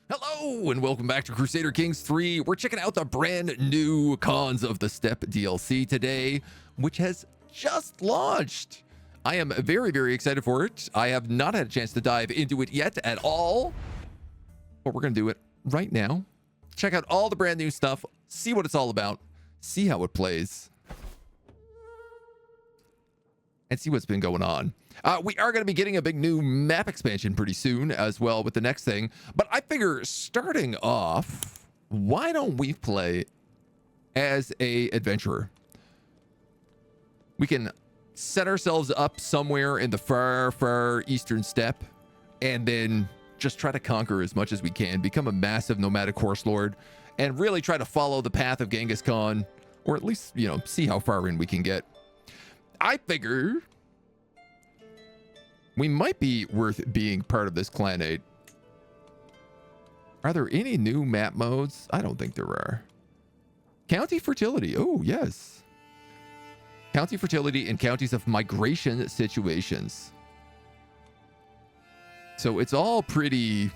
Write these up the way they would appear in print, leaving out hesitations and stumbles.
Hello and welcome back to Crusader Kings 3. We're checking out the brand new cons of the Steppe DLC today, which has just launched. I am very, very excited for it. I have not had a chance to dive into it yet at all, but we're going to do it right now. Check out all the brand new stuff, see what it's all about, see how it plays, and see what's been going on. We are going to be getting a big new map expansion pretty soon as well with the next thing. But I figure starting off, why don't we play as a adventurer? We can set ourselves up somewhere in the far, far eastern steppe and then just try to conquer as much as we can, become a massive nomadic horse lord, and really try to follow the path of Genghis Khan, or at least, you know, see how far in we can get. I figure we might be worth being part of this clanate. Are there any new map modes? I don't think there are. County fertility. Oh, yes. County fertility and counties of migration situations. So it's all pretty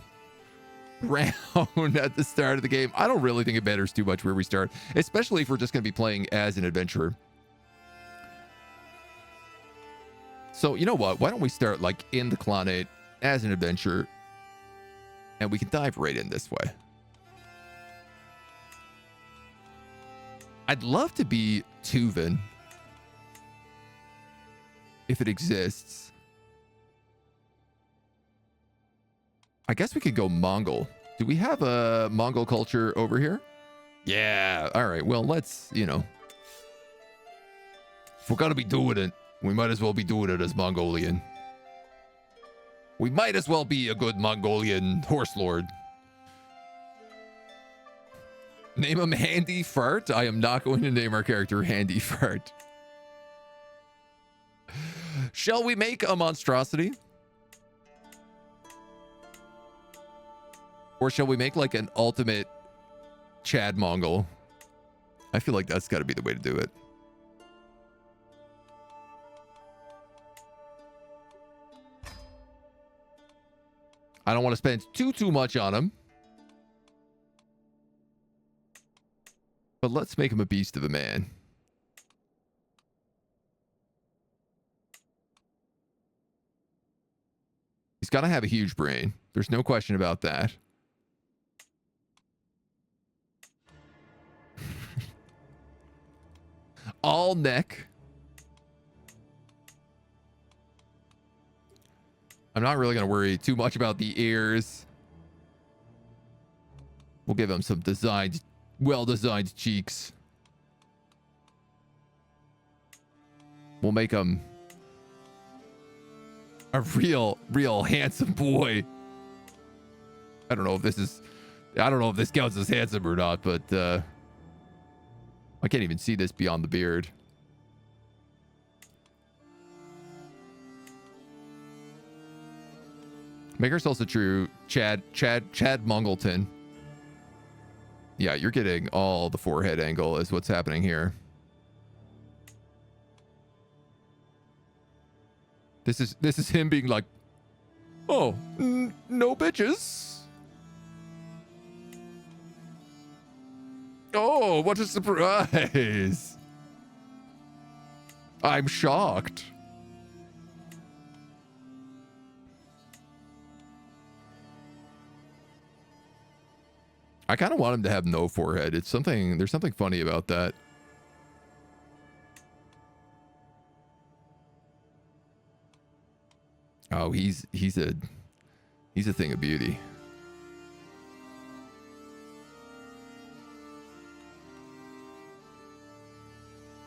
round at the start of the game. I don't really think it matters too much where we start, especially if we're just going to be playing as an adventurer. So, you know what? Why don't we start like in the clanate as an adventurer, and we can dive right in this way. I'd love to be Tuvan if it exists. I guess we could go Mongol. Do we have a Mongol culture over here? Yeah. All right. Well, let's, you know, if we're going to be doing it, we might as well be doing it as Mongolian. We might as well be a good Mongolian horse lord. Name him Handy Fart. I am not going to name our character Handy Fart. Shall we make a monstrosity? Or shall we make like an ultimate Chad Mongol? I feel like that's got to be the way to do it. I don't want to spend too much on him. But let's make him a beast of a man. He's got to have a huge brain. There's no question about that. All neck. I'm not really going to worry too much about the ears. We'll give him some designed, well-designed cheeks. We'll make him a real handsome boy. I don't know if this counts as handsome or not, but I can't even see this beyond the beard. Make ourselves a true Chad Mongolton. Yeah, you're getting all the forehead angle is what's happening here. This is him being like, oh, no bitches. Oh, what a surprise. I'm shocked. I kind of want him to have no forehead. There's something funny about that. Oh, he's a thing of beauty.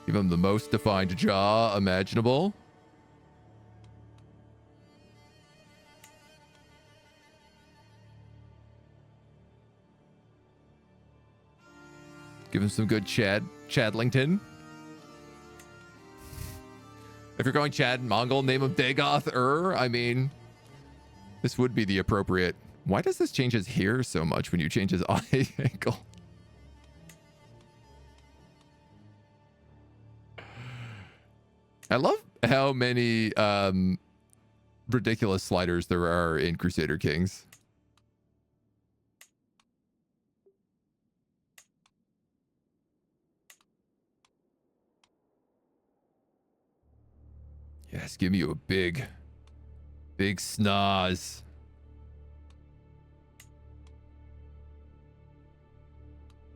Give him the most defined jaw imaginable. Give him some good Chadlington. If you're going Chad Mongol, name him Dagoth. I mean, this would be the appropriate. Why does this change his hair so much when you change his eye angle? I love how many ridiculous sliders there are in Crusader Kings. Yes, give me a big snaz.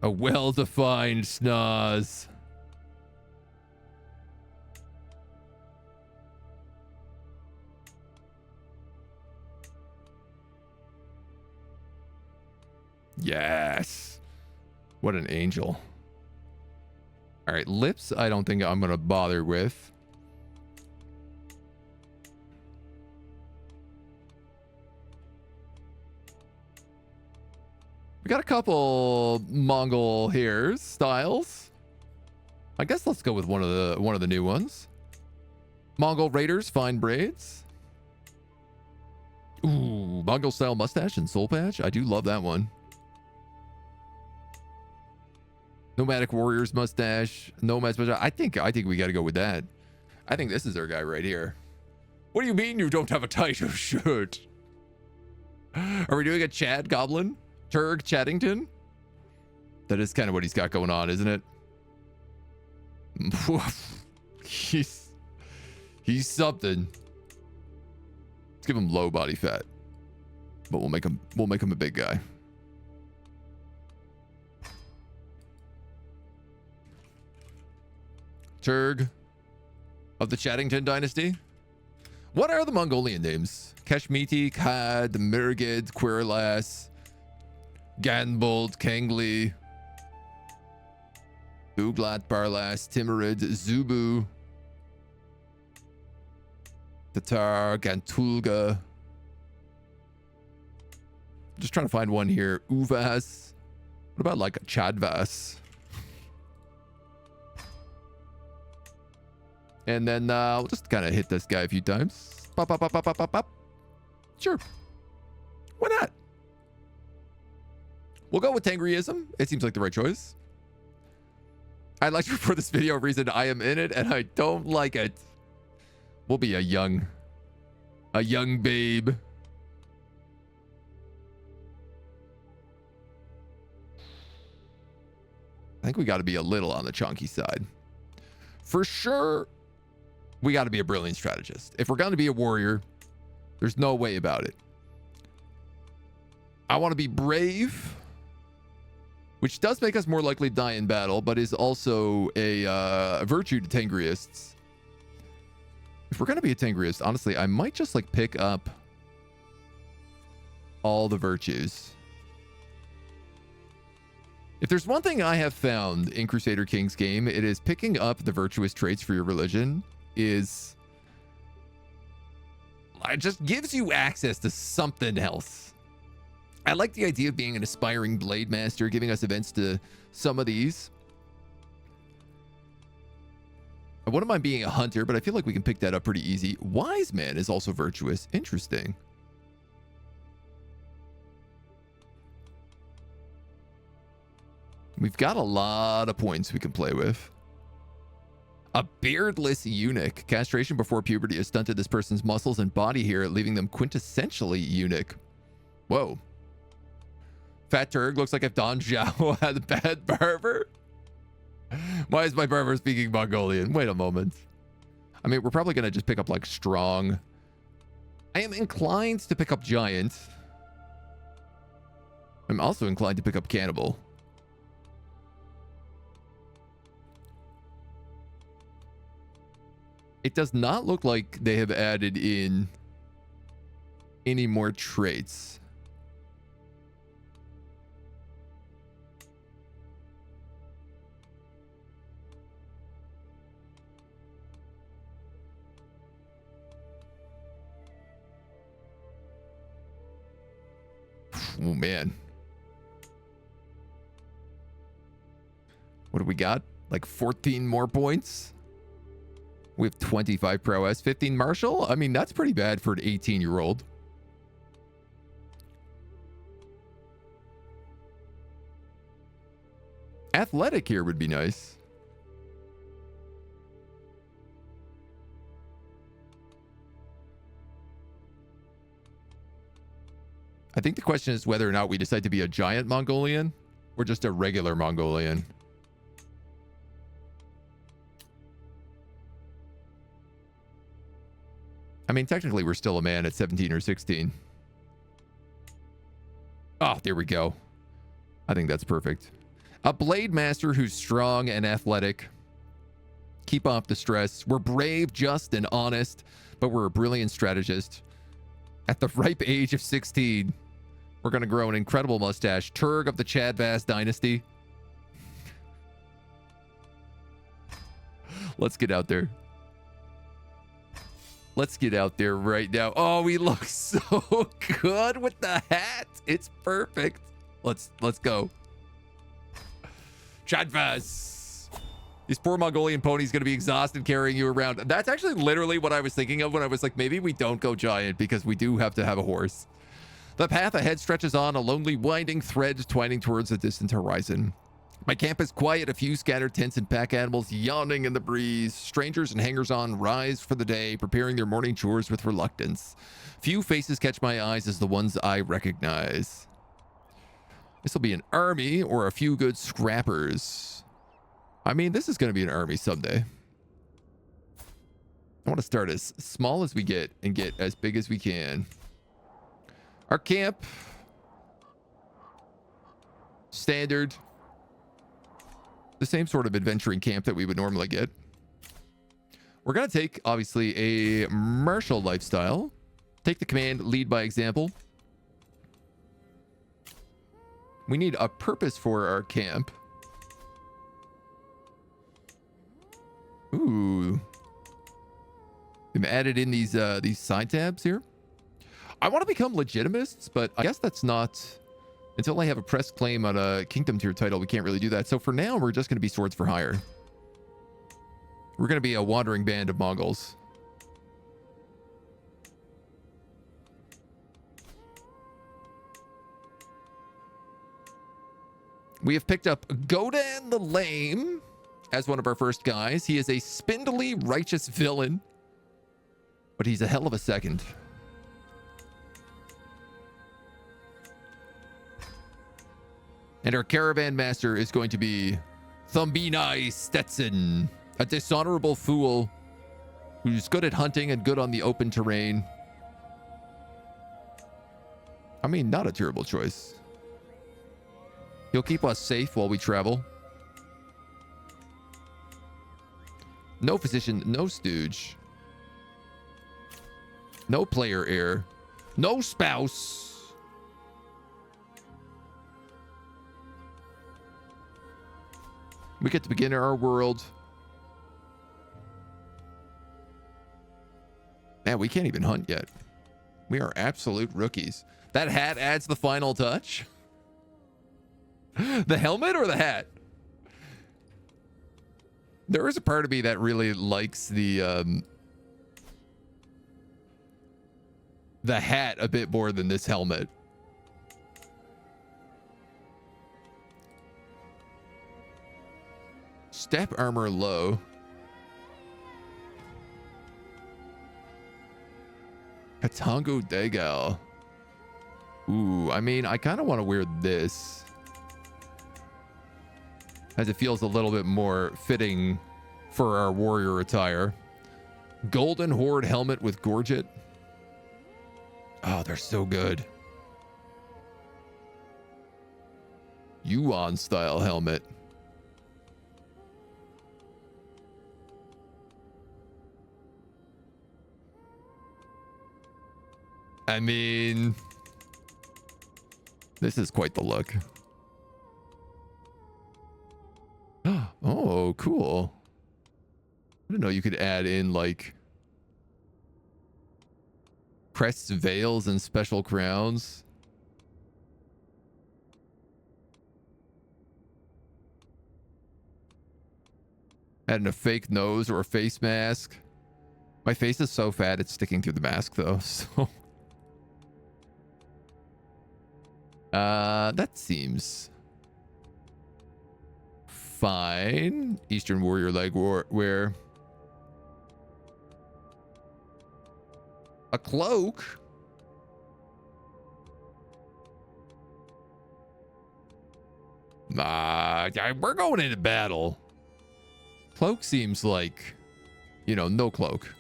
A well-defined snaz. Yes. What an angel. All right, lips, I don't think I'm going to bother with. We got a couple Mongol hairs styles. I guess let's go with one of the new ones. Mongol Raiders, fine braids. Ooh, Mongol style mustache and soul patch. I do love that one. Nomadic Warriors mustache, Nomad's mustache. I think we got to go with that. I think this is our guy right here. What do you mean you don't have a tighter shirt? Are we doing a Chad Goblin? Turg Chaddington? That is kind of what he's got going on, isn't it? he's something. Let's give him low body fat, but we'll make him a big guy. Turg of the Chaddington dynasty. What are the Mongolian names? Kashmiti, Kad, Mirgid, Quirlas, Ganbold, Kangli, Uglat, Barlas, Timurid, Zubu, Tatar, Gantulga. Just trying to find one here. Uvas. What about like a Chadvas? And then we'll just kind of hit this guy a few times. Pop, pop, pop, pop, pop, pop, pop. Sure. Why not? We'll go with Tengriism. It seems like the right choice. I'd like to report this video reason I am in it and I don't like it. We'll be a young babe. I think we got to be a little on the chunky side. For sure, we got to be a brilliant strategist. If we're going to be a warrior, there's no way about it. I want to be brave, which does make us more likely to die in battle, but is also a virtue to Tengriists. If we're going to be a Tengriist, honestly, I might just like pick up all the virtues. If there's one thing I have found in Crusader Kings game, it is picking up the virtuous traits for your religion is... it just gives you access to something else. I like the idea of being an aspiring blade master, giving us events to some of these. I wouldn't mind being a hunter, but I feel like we can pick that up pretty easy. Wise man is also virtuous. Interesting. We've got a lot of points we can play with. A beardless eunuch. Castration before puberty has stunted this person's muscles and body hair, leaving them quintessentially eunuch. Whoa. Fat Turg looks like if Don Zhao had a bad barber. Why is my barber speaking Mongolian? Wait a moment. I mean, we're probably going to just pick up like strong. I am inclined to pick up giant. I'm also inclined to pick up cannibal. It does not look like they have added in any more traits. Oh, man. What do we got? Like 14 more points? We have 25 prowess, 15 martial. I mean, that's pretty bad for an 18-year-old. Athletic here would be nice. I think the question is whether or not we decide to be a giant Mongolian or just a regular Mongolian. I mean, technically, we're still a man at 17 or 16. Oh, there we go. I think that's perfect. A blade master who's strong and athletic. Keep off the stress. We're brave, just, and honest, but we're a brilliant strategist. At the ripe age of 16, we're going to grow an incredible mustache. Turg of the Chad Vass dynasty. Let's get out there. Let's get out there right now. Oh, we look so good with the hat. It's perfect. Let's go. Chad Vass. This poor Mongolian pony's going to be exhausted carrying you around. That's actually literally what I was thinking of when I was like, maybe we don't go giant because we do have to have a horse. The path ahead stretches on, a lonely winding thread twining towards a distant horizon. My camp is quiet, a few scattered tents and pack animals yawning in the breeze. Strangers and hangers-on rise for the day, preparing their morning chores with reluctance. Few faces catch my eyes as the ones I recognize. This will be an army or a few good scrappers. I mean, this is going to be an army someday. I want to start as small as we get and get as big as we can. Our camp. Standard. The same sort of adventuring camp that we would normally get. We're going to take, obviously, a martial lifestyle. Take the command, lead by example. We need a purpose for our camp. Ooh. We've added in these side tabs here. I want to become legitimists, but I guess that's not... Until I have a press claim on a kingdom tier title, we can't really do that. So for now, we're just going to be swords for hire. We're going to be a wandering band of Mongols. We have picked up Godan the Lame as one of our first guys. He is a spindly, righteous villain, but he's a hell of a second. And our caravan master is going to be Thumbinai Stetson, a dishonorable fool who's good at hunting and good on the open terrain. I mean, not a terrible choice. He'll keep us safe while we travel. No physician, no stooge. No player heir. No spouse. We get to begin our world. Man, we can't even hunt yet. We are absolute rookies. That hat adds the final touch. The helmet or the hat? There is a part of me that really likes the hat a bit more than this helmet. Step armor low. Katango Dagal. Ooh, I mean, I kind of want to wear this, as it feels a little bit more fitting for our warrior attire. Golden Horde helmet with gorget. Oh, they're so good. Yuan style helmet. I mean, this is quite the look. Oh, cool. I didn't know you could add in like crests, veils, and special crowns. Adding a fake nose or a face mask. My face is so fat it's sticking through the mask though, so... that seems fine. Eastern warrior leg wear. A cloak. We're going into battle. Cloak seems like, you know, no cloak.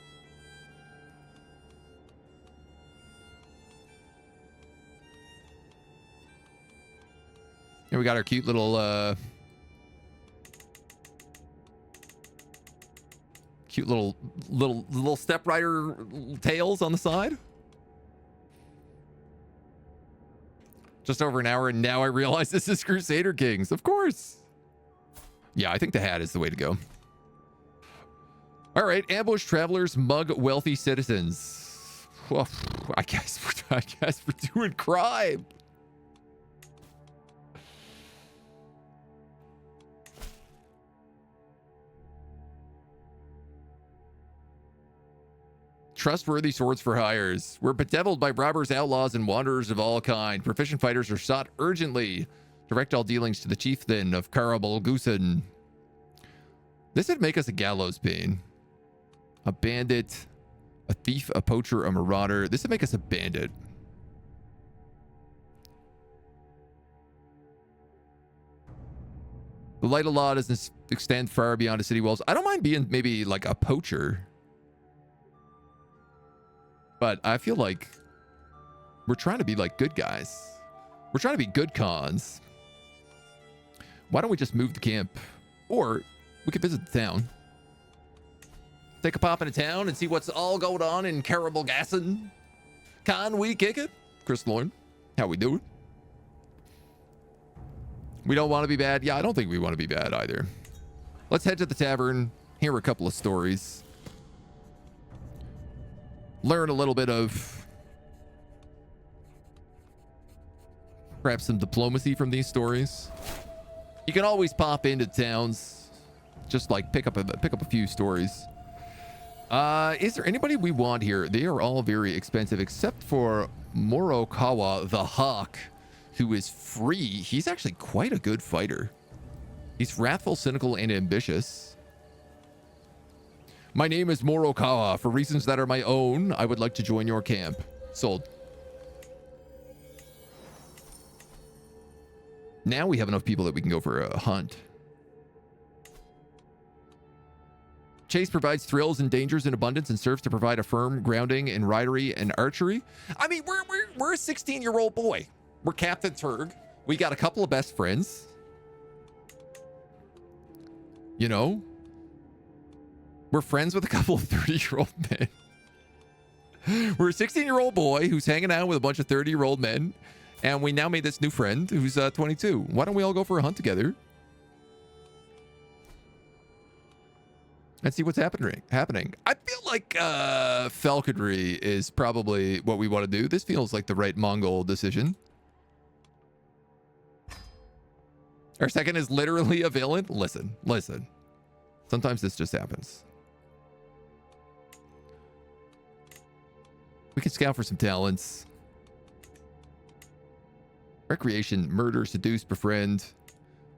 Here we got our cute little cute little step rider tails on the side. Just over an hour, and now I realize this is Crusader Kings. Of course. Yeah, I think the hat is the way to go. All right, ambush travelers, mug wealthy citizens. Well, I guess we're doing crime. Trustworthy swords for hires. We're bedeviled by robbers, outlaws, and wanderers of all kind. Proficient fighters are sought urgently. Direct all dealings to the chieftain of Karabalgusen. This would make us a gallows bane. A bandit, a thief, a poacher, a marauder. This would make us a bandit. The light of law doesn't extend far beyond the city walls. I don't mind being maybe like a poacher. But I feel like we're trying to be like good guys. We're trying to be good cons. Why don't we just move the camp? Or we could visit the town. Take a pop into town and see what's all going on in Karabalgusen. Can we kick it? Chris Lorne, how we doing? We don't want to be bad. Yeah, I don't think we want to be bad either. Let's head to the tavern. Hear a couple of stories. Learn a little bit of perhaps some diplomacy from these stories. You can always pop into towns, just like pick up a few stories. Is there anybody we want here? They are all very expensive, except for Morokawa the Hawk, who is free. He's actually quite a good fighter. He's wrathful, cynical, and ambitious. My name is Morokawa. For reasons that are my own, I would like to join your camp. Sold. Now we have enough people that we can go for a hunt. Chase provides thrills and dangers in abundance and serves to provide a firm grounding in ridery and archery. I mean, we're a 16-year-old boy. We're Captain Turg. We got a couple of best friends. You know? We're friends with a couple of 30-year-old men. We're a 16-year-old boy who's hanging out with a bunch of 30-year-old men. And we now made this new friend who's 22. Why don't we all go for a hunt together? And see what's happening. I feel like falconry is probably what we want to do. This feels like the right Mongol decision. Our second is literally a villain. Listen. Sometimes this just happens. We can scout for some talents. Recreation, murder, seduce, befriend.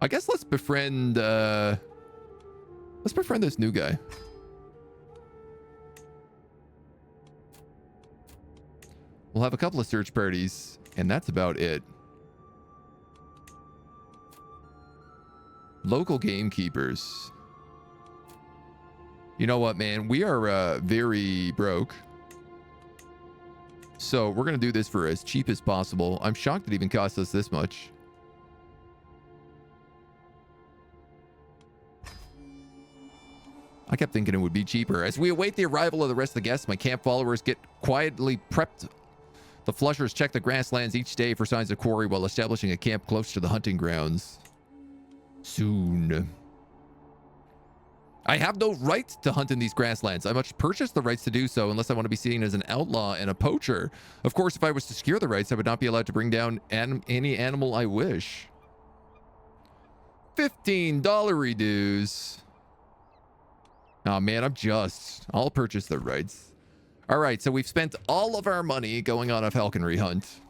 I guess let's befriend this new guy. We'll have a couple of search parties, and that's about it. Local gamekeepers. You know what, man? We are very broke. So we're going to do this for as cheap as possible. I'm shocked it even cost us this much. I kept thinking it would be cheaper. As we await the arrival of the rest of the guests, my camp followers get quietly prepped. The flushers check the grasslands each day for signs of quarry while establishing a camp close to the hunting grounds. Soon. I have no right to hunt in these grasslands. I must purchase the rights to do so unless I want to be seen as an outlaw and a poacher. Of course, if I was to secure the rights, I would not be allowed to bring down any animal I wish. $15 dues. Oh man, I'll purchase the rights. All right, so we've spent all of our money going on a falconry hunt.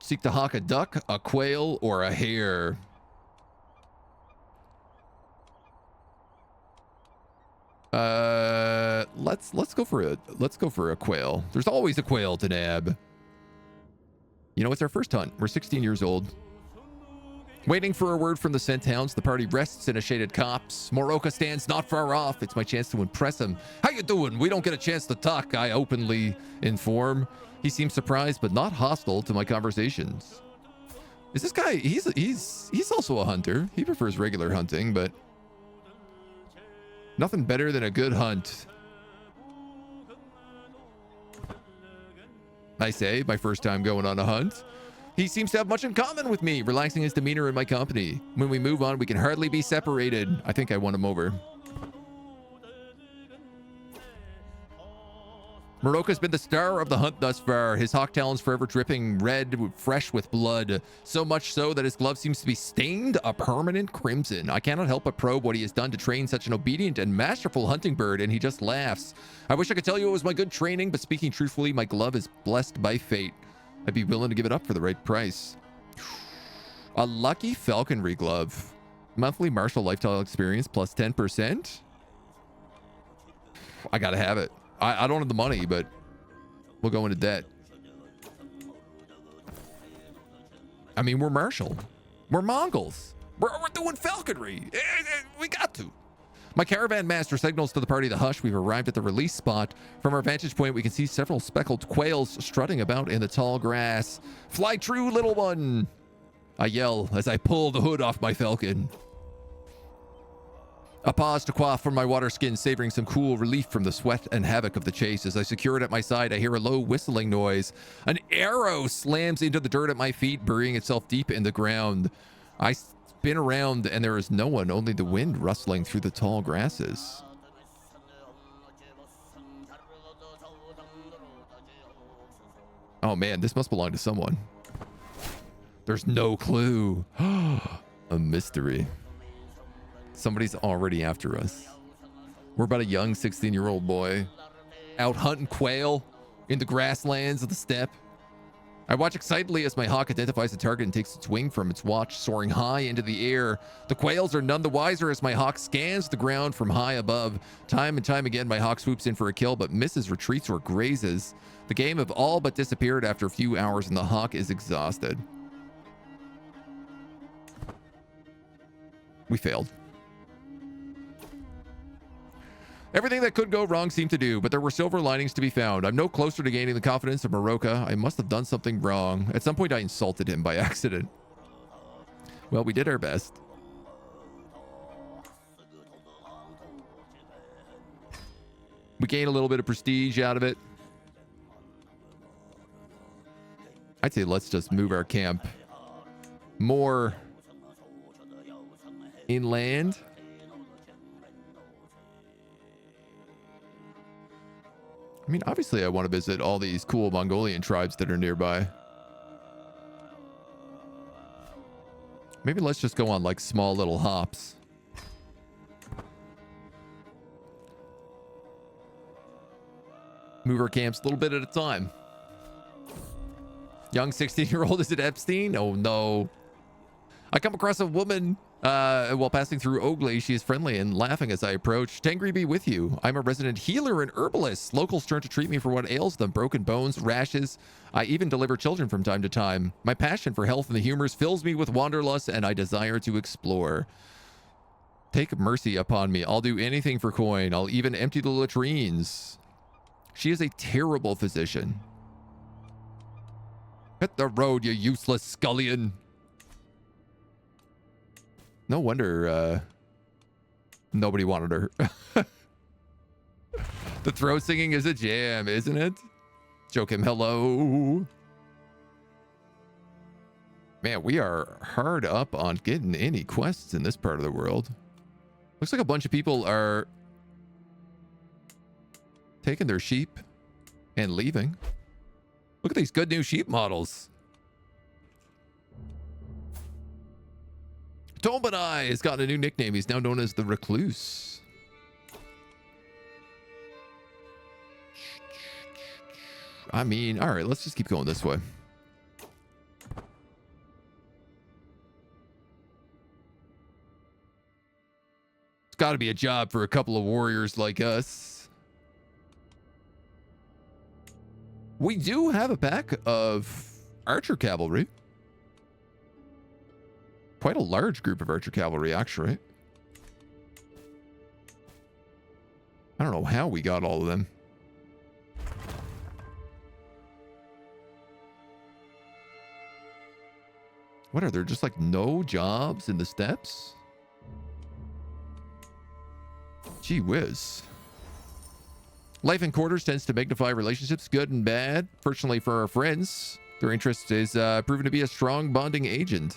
Seek to hawk a duck, a quail, or a hare. Let's go for a quail. There's always a quail to nab. You know, it's our first hunt. We're 16 years old. Waiting for a word from the scent hounds, the party rests in a shaded copse. Moroka stands not far off. It's my chance to impress him. How you doing? We don't get a chance to talk, I openly inform. He seems surprised but not hostile to my conversations. Is this guy, he's also a hunter. He prefers regular hunting, but nothing better than a good hunt. I say, my first time going on a hunt. He seems to have much in common with me, relaxing his demeanor in my company. When we move on, we can hardly be separated. I think I won him over. Moroka's been the star of the hunt thus far. His hawk talons forever dripping red, fresh with blood. So much so that his glove seems to be stained a permanent crimson. I cannot help but probe what he has done to train such an obedient and masterful hunting bird, and he just laughs. I wish I could tell you it was my good training, but speaking truthfully, my glove is blessed by fate. I'd be willing to give it up for the right price. A lucky falconry glove. Monthly martial lifestyle experience plus 10%. I gotta have it. I don't have the money, but we'll go into debt. I mean, we're martial. We're Mongols. We're doing falconry. We got to. My caravan master signals to the party to hush. We've arrived at the release spot. From our vantage point, we can see several speckled quails strutting about in the tall grass. Fly true, little one, I yell as I pull the hood off my falcon. A pause to quaff from my water skin, savoring some cool relief from the sweat and havoc of the chase. As I secure it at my side, I hear a low whistling noise. An arrow slams into the dirt at my feet, burying itself deep in the ground. I spin around and there is no one, only the wind rustling through the tall grasses. Oh man, this must belong to someone. There's no clue. A mystery. Somebody's already after us. We're about a young 16-year-old boy out hunting quail in the grasslands of the steppe. I watch excitedly as my hawk identifies the target and takes its wing from its watch, soaring high into the air. The quails are none the wiser as my hawk scans the ground from high above. Time and time again, my hawk swoops in for a kill, but misses, retreats, or grazes. The game have all but disappeared after a few hours, and the hawk is exhausted. We failed. Everything that could go wrong seemed to do, but there were silver linings to be found. I'm no closer to gaining the confidence of Moroka. I must have done something wrong. At some point, I insulted him by accident. Well, we did our best. We gained a little bit of prestige out of it. I'd say let's just move our camp more inland. I mean, obviously I want to visit all these cool Mongolian tribes that are nearby. Maybe let's just go on like small little hops. Move our camps a little bit at a time. Young 16-year-old, is it Epstein? Oh no. I come across a woman while passing through Ogley. She is friendly and laughing as I approach. Tangri be with you. I'm a resident healer and herbalist. Locals turn to treat me for what ails them. Broken bones, rashes. I even deliver children from time to time. My passion for health and the humors fills me with wanderlust, and I desire to explore. Take mercy upon me. I'll do anything for coin. I'll even empty the latrines. She is a terrible physician. Hit the road, you useless scullion. No wonder nobody wanted her. The throat singing is a jam, isn't it? Joke him hello. Man, we are hard up on getting any quests in this part of the world. Looks like a bunch of people are taking their sheep and leaving. Look at these good new sheep models. Tombadai has gotten a new nickname. He's now known as the Recluse. I mean, all right, let's just keep going this way. It's got to be a job for a couple of warriors like us. We do have a pack of archer cavalry. Quite a large group of archer cavalry, actually. I don't know how we got all of them. What are there? Just like no jobs in the steppes? Gee whiz. Life in quarters tends to magnify relationships, good and bad. Fortunately for our friends, their interest is proven to be a strong bonding agent.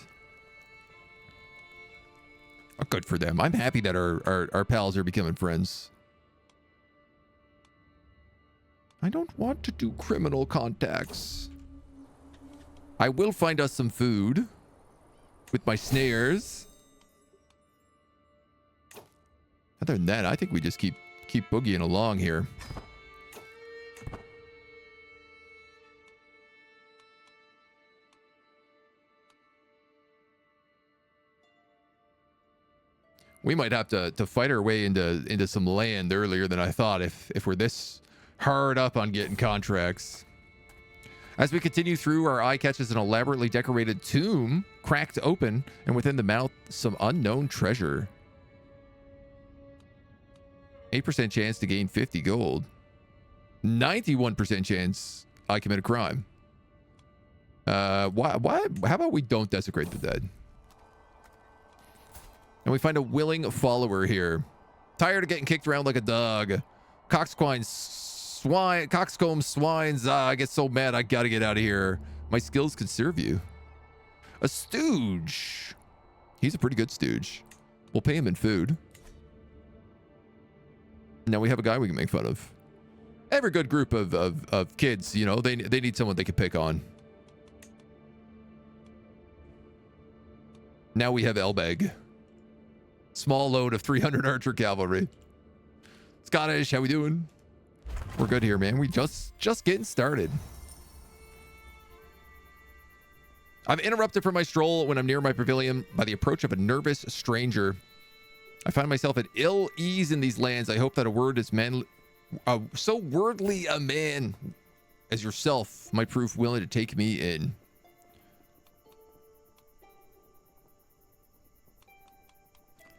Oh, good for them. I'm happy that our pals are becoming friends. I don't want to do criminal contacts. I will find us some food with my snares. Other than that, I think we just keep boogieing along here. We might have to fight our way into some land earlier than I thought if we're this hard up on getting contracts. As we continue through, our eye catches an elaborately decorated tomb, cracked open, and within the mouth, some unknown treasure. 8% chance to gain 50 gold. 91% chance I commit a crime. Why? How about we don't desecrate the dead? And we find a willing follower here. Tired of getting kicked around like a dog. Coxcomb swines. I get so mad I gotta get out of here. My skills can serve you. A stooge. He's a pretty good stooge. We'll pay him in food. Now we have a guy we can make fun of. Every good group of kids, you know, they need someone they can pick on. Now we have Elbeg. Small load of 300 archer cavalry. Scottish, how we doing? We're good here, man. We just getting started. I'm interrupted from my stroll when I'm near my pavilion by the approach of a nervous stranger. I find myself at ill ease in these lands. I hope that a word is so wordly a man as yourself might prove willing to take me in.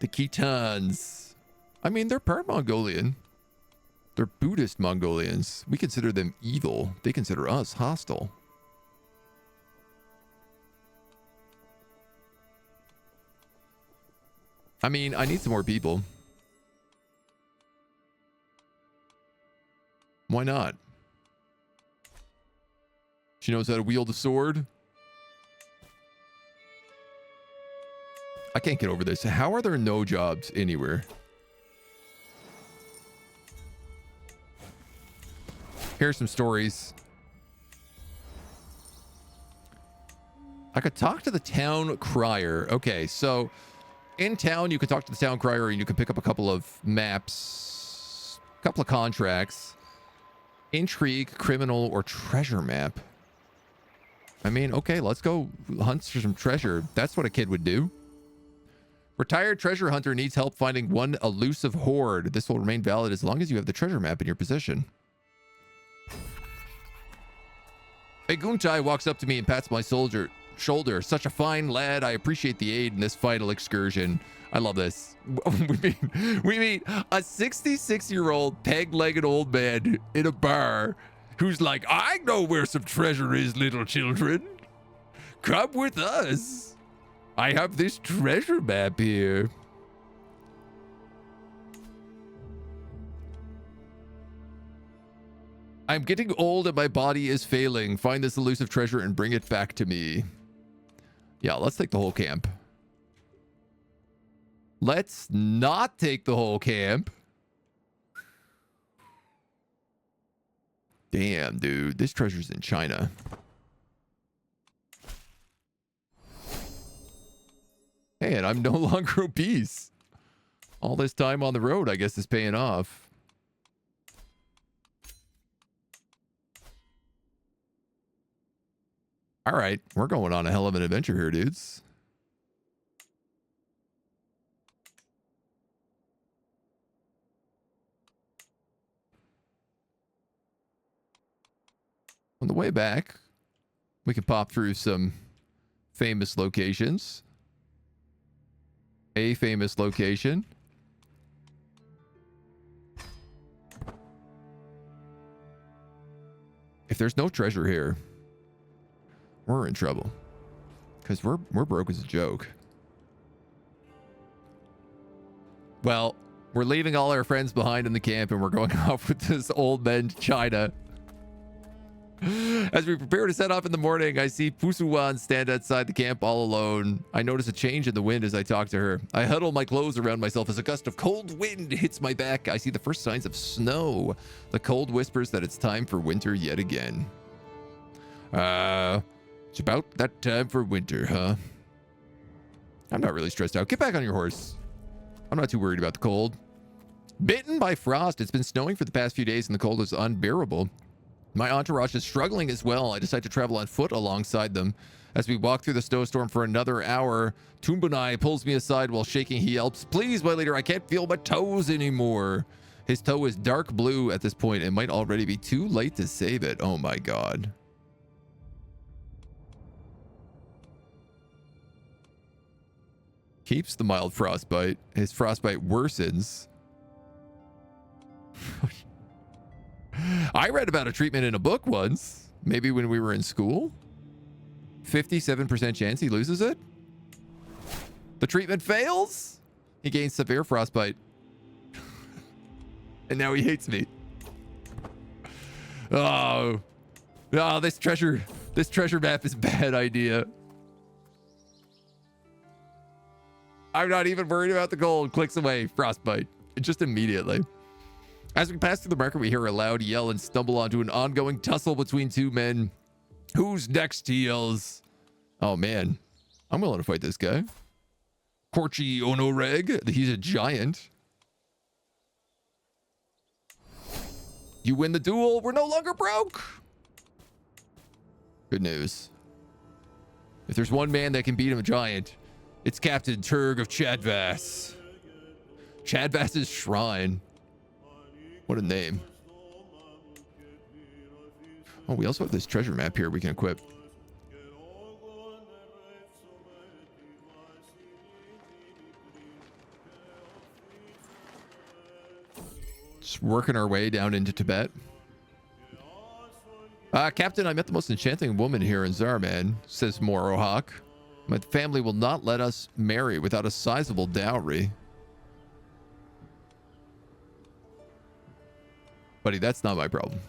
The Khitans. I mean, they're part Mongolian. They're Buddhist Mongolians. We consider them evil. They consider us hostile. I mean, I need some more people. Why not? She knows how to wield a sword. I can't get over this. How are there no jobs anywhere? Here's some stories. I could talk to the town crier. Okay, so in town, you can talk to the town crier and you can pick up a couple of maps, a couple of contracts, intrigue, criminal, or treasure map. I mean, okay, let's go hunt for some treasure. That's what a kid would do. Retired treasure hunter needs help finding one elusive hoard. This will remain valid as long as you have the treasure map in your possession. Beguntai walks up to me and pats my shoulder. Such a fine lad. I appreciate the aid in this vital excursion. I love this. We meet a 66-year-old peg-legged old man in a bar who's like, I know where some treasure is, little children. Come with us. I have this treasure map here. I'm getting old and my body is failing. Find this elusive treasure and bring it back to me. Yeah, let's take the whole camp. Let's not take the whole camp. Damn, dude. This treasure's in China. Hey, and I'm no longer obese. All this time on the road, I guess, is paying off. All right, we're going on a hell of an adventure here, dudes. On the way back, we can pop through some famous locations. A famous location. If there's no treasure here, we're in trouble. Because we're broke as a joke. Well, we're leaving all our friends behind in the camp and we're going off with this old man to China. As we prepare to set off in the morning, I see Pusuwan stand outside the camp all alone. I notice a change in the wind as I talk to her. I huddle my clothes around myself as a gust of cold wind hits my back. I see the first signs of snow. The cold whispers that it's time for winter yet again. It's about that time for winter, huh? I'm not really stressed out. Get back on your horse. I'm not too worried about the cold. Bitten by frost. It's been snowing for the past few days and the cold is unbearable. My entourage is struggling as well. I decide to travel on foot alongside them. As we walk through the snowstorm for another hour, Tumbunai pulls me aside while shaking. He yelps, "Please, my leader, I can't feel my toes anymore." His toe is dark blue at this point and might already be too late to save it. Oh my god. Keeps the mild frostbite. His frostbite worsens. I read about a treatment in a book once. Maybe when we were in school. 57% chance he loses it. The treatment fails. He gains severe frostbite. And now he hates me. Oh. Oh, this treasure map is a bad idea. I'm not even worried about the gold. Clicks away. Frostbite. Just immediately. As we pass through the market, we hear a loud yell and stumble onto an ongoing tussle between two men. Who's next, he yells. Oh, man. I'm willing to fight this guy. Korchi Onoreg. He's a giant. You win the duel. We're no longer broke. Good news. If there's one man that can beat him, a giant, it's Captain Turg of Chadvass. Chadvass's Shrine. What a name. Oh, we also have this treasure map here we can equip. Just working our way down into Tibet. Captain, I met the most enchanting woman here in Zarman, says Morohawk. My family will not let us marry without a sizable dowry. Buddy, that's not my problem.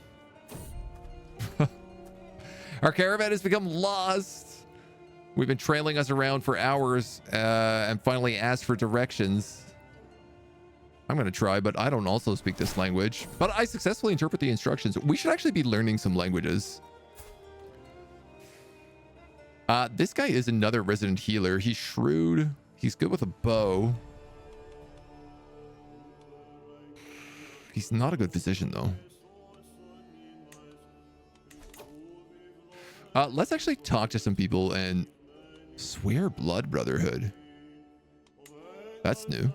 Our caravan has become lost. We've been trailing us around for hours and finally asked for directions. I'm going to try, but I don't also speak this language. But I successfully interpret the instructions. We should actually be learning some languages. This guy is another resident healer. He's shrewd. He's good with a bow. He's not a good physician, though. Let's actually talk to some people and swear blood brotherhood. That's new.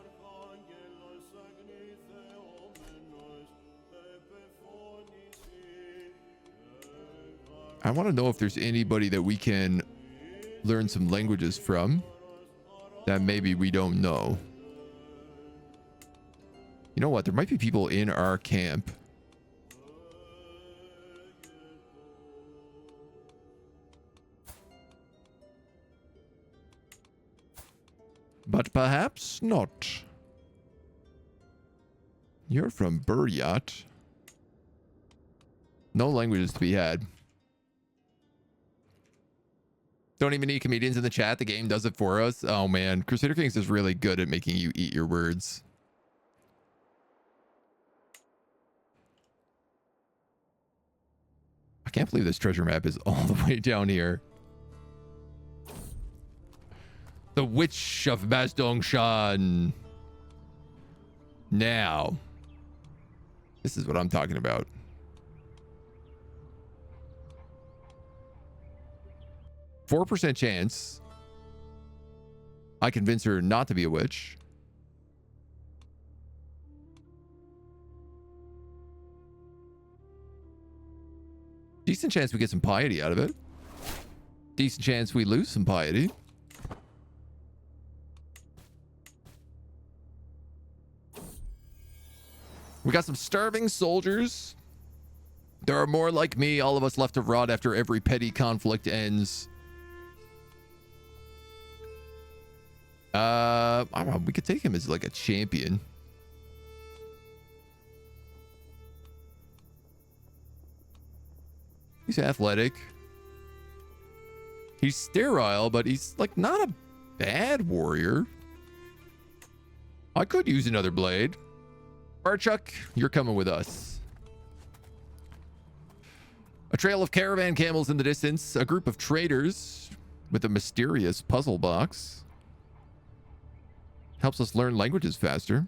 I want to know if there's anybody that we can learn some languages from that maybe we don't know. You know what? There might be people in our camp. But perhaps not. You're from Buryat. No languages to be had. Don't even need comedians in the chat. The game does it for us. Oh man, Crusader Kings is really good at making you eat your words. I can't believe this treasure map is all the way down here. The Witch of Mazdongshan. Now, this is what I'm talking about. %4 chance I convince her not to be a witch. Decent chance we get some piety out of it. Decent chance we lose some piety. We got some starving soldiers. There are more like me, all of us left to rot after every petty conflict ends. I don't know, we could take him as like a champion. He's athletic. He's sterile, but he's like not a bad warrior. I could use another blade. Barchuk, you're coming with us. A trail of caravan camels in the distance. A group of traders with a mysterious puzzle box. Helps us learn languages faster.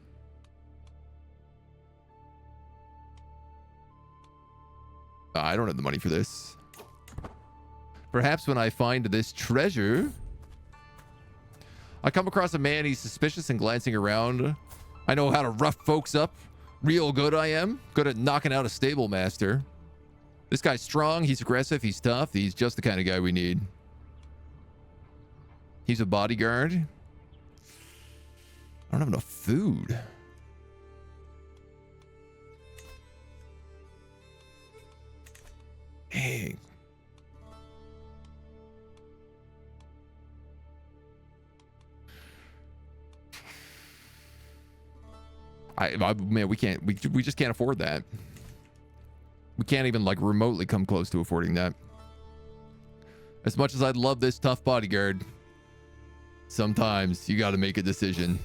I don't have the money for this. Perhaps when I find this treasure, I come across a man. He's suspicious and glancing around. I know how to rough folks up. Real good I am. Good at knocking out a stable master. This guy's strong. He's aggressive. He's tough. He's just the kind of guy we need. He's a bodyguard. I don't have enough food. Dang. Man, we can't. We just can't afford that. We can't even like remotely come close to affording that. As much as I'd love this tough bodyguard, sometimes you got to make a decision.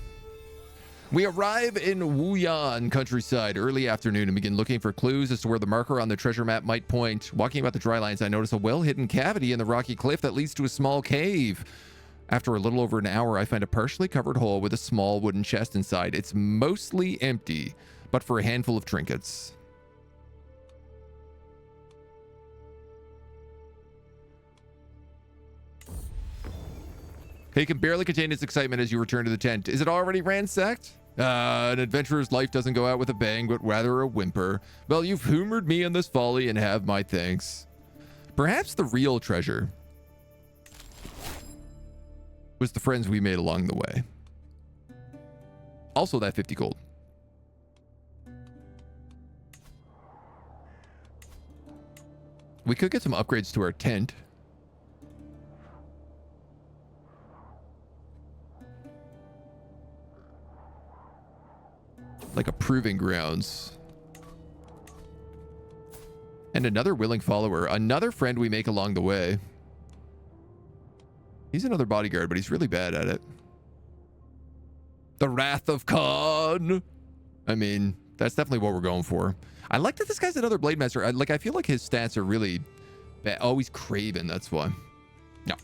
We arrive in Wuyan countryside early afternoon and begin looking for clues as to where the marker on the treasure map might point. Walking about the dry lines, I notice a well-hidden cavity in the rocky cliff that leads to a small cave. After a little over an hour, I find a partially covered hole with a small wooden chest inside. It's mostly empty, but for a handful of trinkets. He can barely contain his excitement as you return to the tent. Is it already ransacked? An adventurer's life doesn't go out with a bang, but rather a whimper. Well, you've humored me in this folly and have my thanks. Perhaps the real treasure was the friends we made along the way. Also that 50 gold. We could get some upgrades to our tent. Like a proving grounds. And another willing follower. Another friend we make along the way. He's another bodyguard, but he's really bad at it. The Wrath of Khan. I mean, that's definitely what we're going for. I like that this guy's another blade master. I feel like his stats are really bad. Oh, he's craven. That's why. No.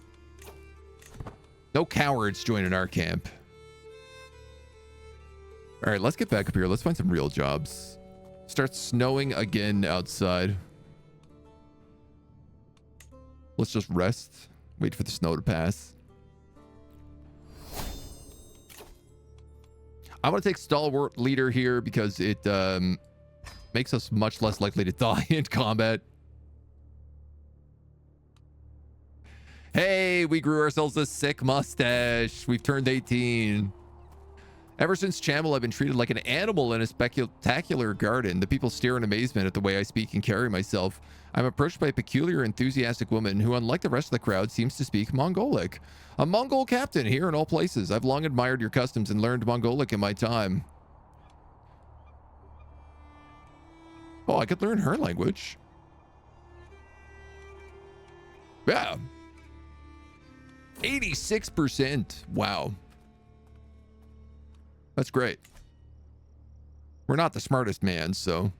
No cowards joining our camp. All right, let's get back up here. Let's find some real jobs. Starts snowing again outside. Let's just rest. Wait for the snow to pass. I want to take stalwart leader here because it makes us much less likely to die in combat. Hey, we grew ourselves a sick mustache. We've turned 18. Ever since Chamel, I've been treated like an animal in a spectacular garden. The people stare in amazement at the way I speak and carry myself. I'm approached by a peculiar, enthusiastic woman who, unlike the rest of the crowd, seems to speak Mongolic. A Mongol captain here in all places. I've long admired your customs and learned Mongolic in my time. Oh, I could learn her language. Yeah. 86%. Wow. That's great. We're not the smartest man, so.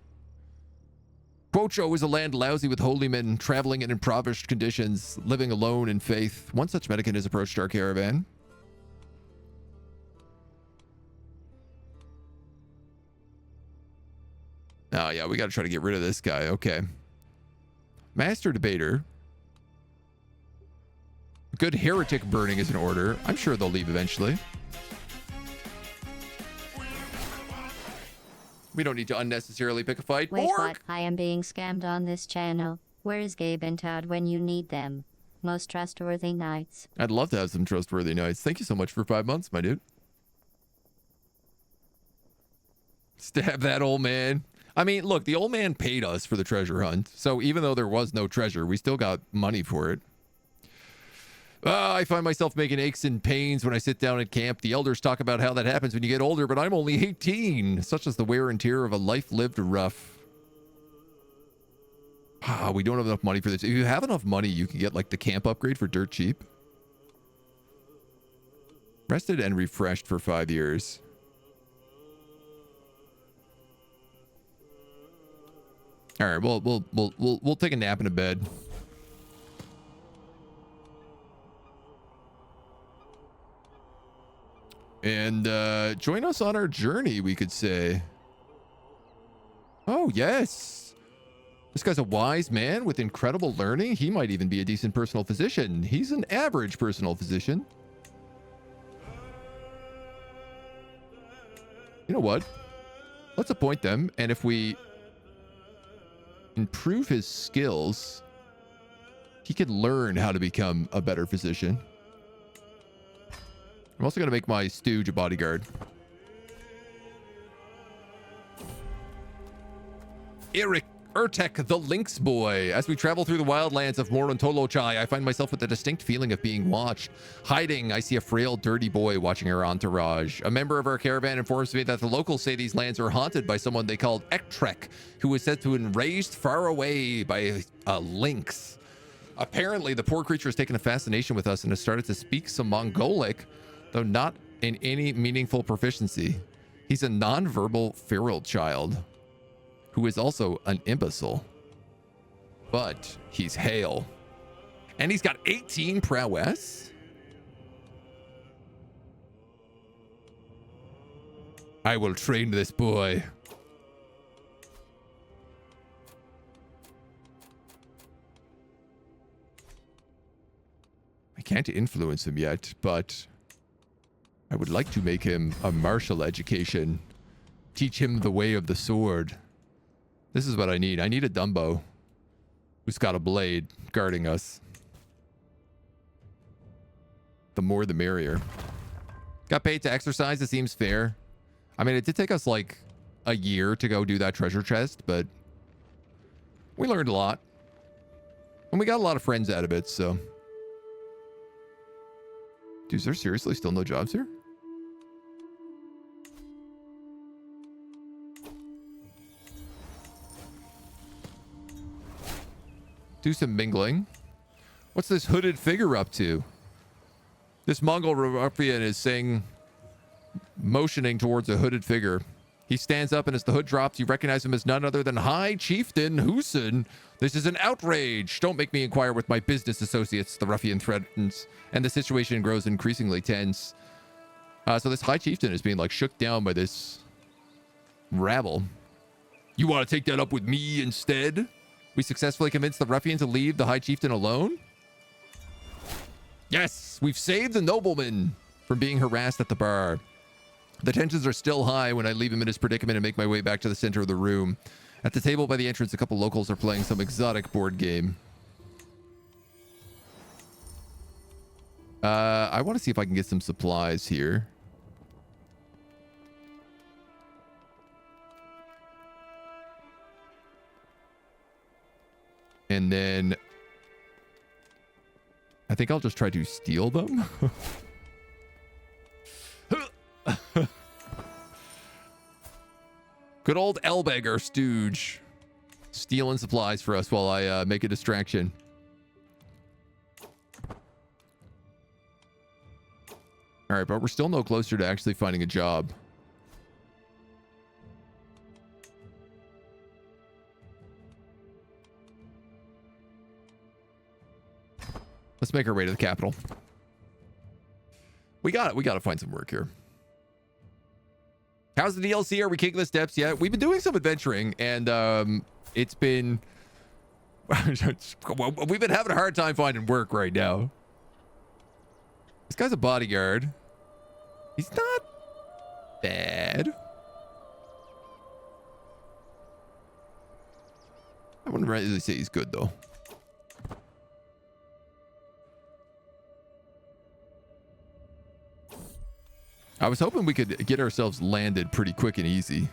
Quocho is a land lousy with holy men, traveling in impoverished conditions, living alone in faith. One such mendicant has approached our caravan. Oh, yeah, we got to try to get rid of this guy. Okay. Master debater. Good heretic burning is in order. I'm sure they'll leave eventually. We don't need to unnecessarily pick a fight. Wait, what? I am being scammed on this channel. Where is Gabe and Todd when you need them? Most trustworthy knights. I'd love to have some trustworthy knights. Thank you so much for 5 months, my dude. Stab that old man. I mean, look, the old man paid us for the treasure hunt. So even though there was no treasure, we still got money for it. I find myself making aches and pains when I sit down at camp. The elders talk about how that happens when you get older, but I'm only 18. Such as the wear and tear of a life lived rough. We don't have enough money for this. If you have enough money, you can get like the camp upgrade for dirt cheap. Rested and refreshed for 5 years. All right, we'll take a nap in a bed. And join us on our journey, we could say. Oh, yes. This guy's a wise man with incredible learning. He might even be a decent personal physician. He's an average personal physician. You know what? Let's appoint them. And if we improve his skills, he could learn how to become a better physician. I'm also going to make my stooge a bodyguard. Urtek, the Lynx Boy. As we travel through the wildlands of Morontolochai, I find myself with a distinct feeling of being watched. Hiding, I see a frail, dirty boy watching our entourage. A member of our caravan informs me that the locals say these lands are haunted by someone they called Ektrek, who was said to have been raised far away by a lynx. Apparently, the poor creature has taken a fascination with us and has started to speak some Mongolic, though not in any meaningful proficiency. He's a non-verbal feral child who is also an imbecile. But he's hale. And he's got 18 prowess. I will train this boy. I can't influence him yet, but I would like to make him a martial education. Teach him the way of the sword. This is what I need. I need a Dumbo who's got a blade guarding us. The more the merrier. Got paid to exercise. It seems fair. I mean, it did take us like a year to go do that treasure chest, but we learned a lot. And we got a lot of friends out of it, so. Dude, is there seriously still no jobs here? Do some mingling. What's this hooded figure up to? This Mongol ruffian is motioning towards a hooded figure. He stands up, and as the hood drops, you recognize him as none other than High Chieftain Husin. This is an outrage. Don't make me inquire with my business associates, the ruffian threatens, and the situation grows increasingly tense. So this High Chieftain is being like shook down by this rabble. You want to take that up with me instead? We successfully convinced the ruffian to leave the High Chieftain alone? Yes, we've saved the nobleman from being harassed at the bar. The tensions are still high when I leave him in his predicament and make my way back to the center of the room. At the table by the entrance, a couple locals are playing some exotic board game. I want to see if I can get some supplies here. And then I think I'll just try to steal them. Good old Elbeg, our stooge, stealing supplies for us while I make a distraction. All right, but we're still no closer to actually finding a job. Let's make our way to the capital. We got to find some work here. How's the DLC? Are we kicking the steps yet? We've been doing some adventuring, and it's been... we've been having a hard time finding work right now. This guy's a bodyguard. He's not bad. I wouldn't really say he's good, though. I was hoping we could get ourselves landed pretty quick and easy.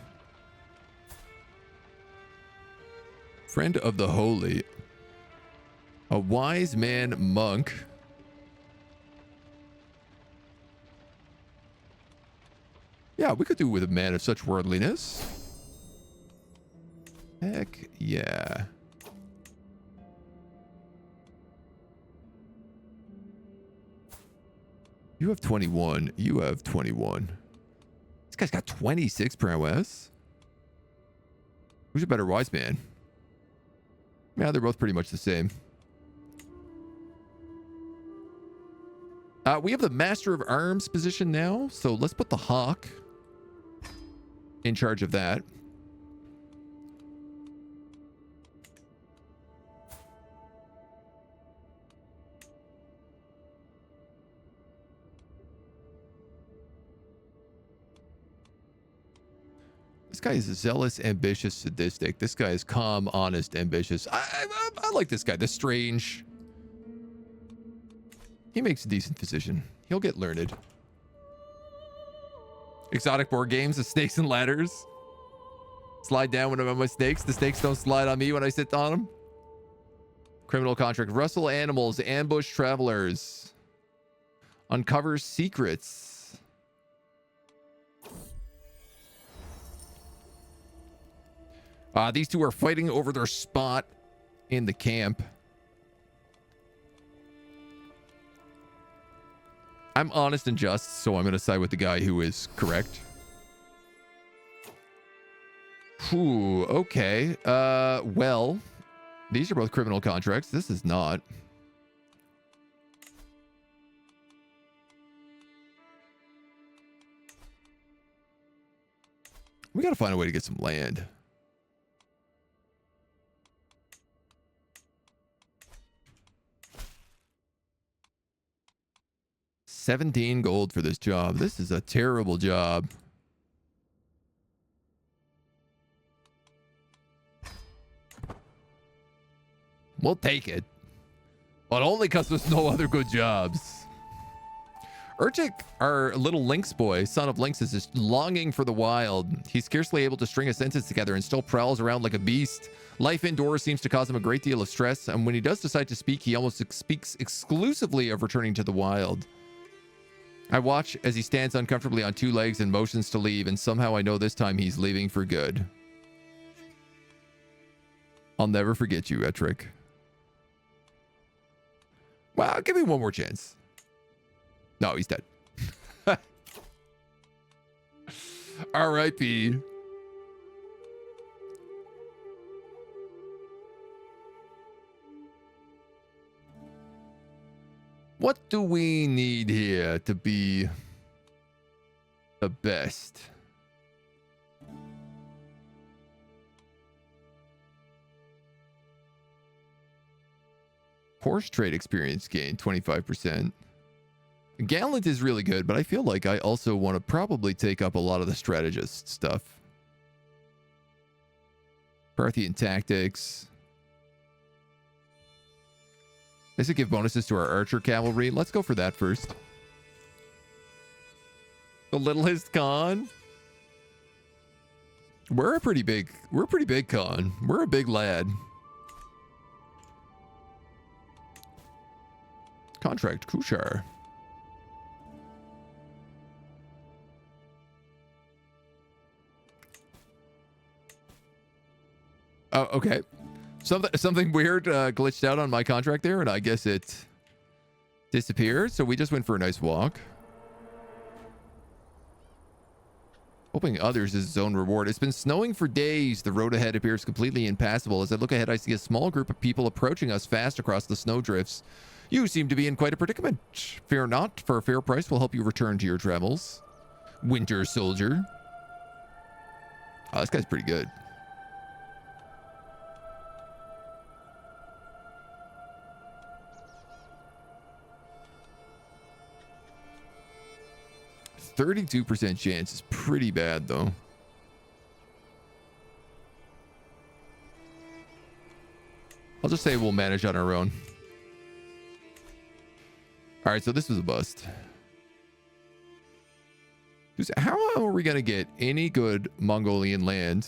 Friend of the holy. A wise man monk. Yeah, we could do with a man of such worldliness. Heck yeah. You have 21. You have 21. This guy's got 26 prowess. Who's a better wise man? Yeah, they're both pretty much the same. We have the Master of Arms position now, so let's put the Hawk in charge of that. This guy is zealous, ambitious, sadistic. This guy is calm, honest, ambitious. I like this guy. The strange. He makes a decent physician. He'll get learned. Exotic board games, the snakes and ladders. Slide down when I'm on my snakes. The snakes don't slide on me when I sit on them. Criminal contract. Rustle animals. Ambush travelers. Uncover secrets. These two are fighting over their spot in the camp. I'm honest and just, so I'm going to side with the guy who is correct. Whew, okay. Well, these are both criminal contracts. This is not. We got to find a way to get some land. $17 gold for this job. This is a terrible job. We'll take it. But only because there's no other good jobs. Urchik, our little lynx boy, son of Lynx, is just longing for the wild. He's scarcely able to string a sentence together and still prowls around like a beast. Life indoors seems to cause him a great deal of stress, and when he does decide to speak, he almost speaks exclusively of returning to the wild. I watch as he stands uncomfortably on two legs and motions to leave, and somehow I know this time he's leaving for good. I'll never forget you, Etrick. Well, give me one more chance. No, he's dead. R.I.P. What do we need here to be the best? Horse trade experience gain, 25%. Gallant is really good, but I feel like I also want to probably take up a lot of the strategist stuff. Parthian tactics. Does it give bonuses to our archer cavalry? Let's go for that first. The littlest con. We're a pretty big con. We're a big lad. Contract Kushar. Oh, okay. Something weird glitched out on my contract there, and I guess it disappeared. So we just went for a nice walk. Hoping others is his own reward. It's been snowing for days. The road ahead appears completely impassable. As I look ahead, I see a small group of people approaching us fast across the snowdrifts. You seem to be in quite a predicament. Fear not, for a fair price will help you return to your travels. Winter soldier. Oh, this guy's pretty good. %32% chance is pretty bad, though. I'll just say we'll manage on our own. All right, so this was a bust. How are we going to get any good Mongolian land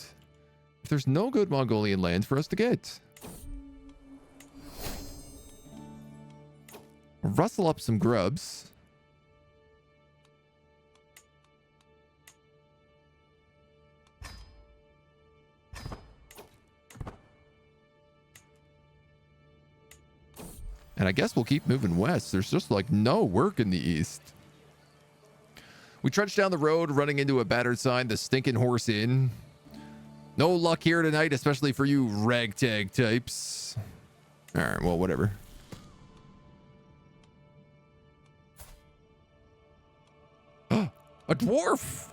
There's no good Mongolian lands for us to get. Rustle up some grubs. And I guess we'll keep moving west. There's just like no work in the east. We trudged down the road, running into a battered sign, the Stinking Horse Inn. No luck here tonight, especially for you ragtag types. All right, well, whatever. A dwarf!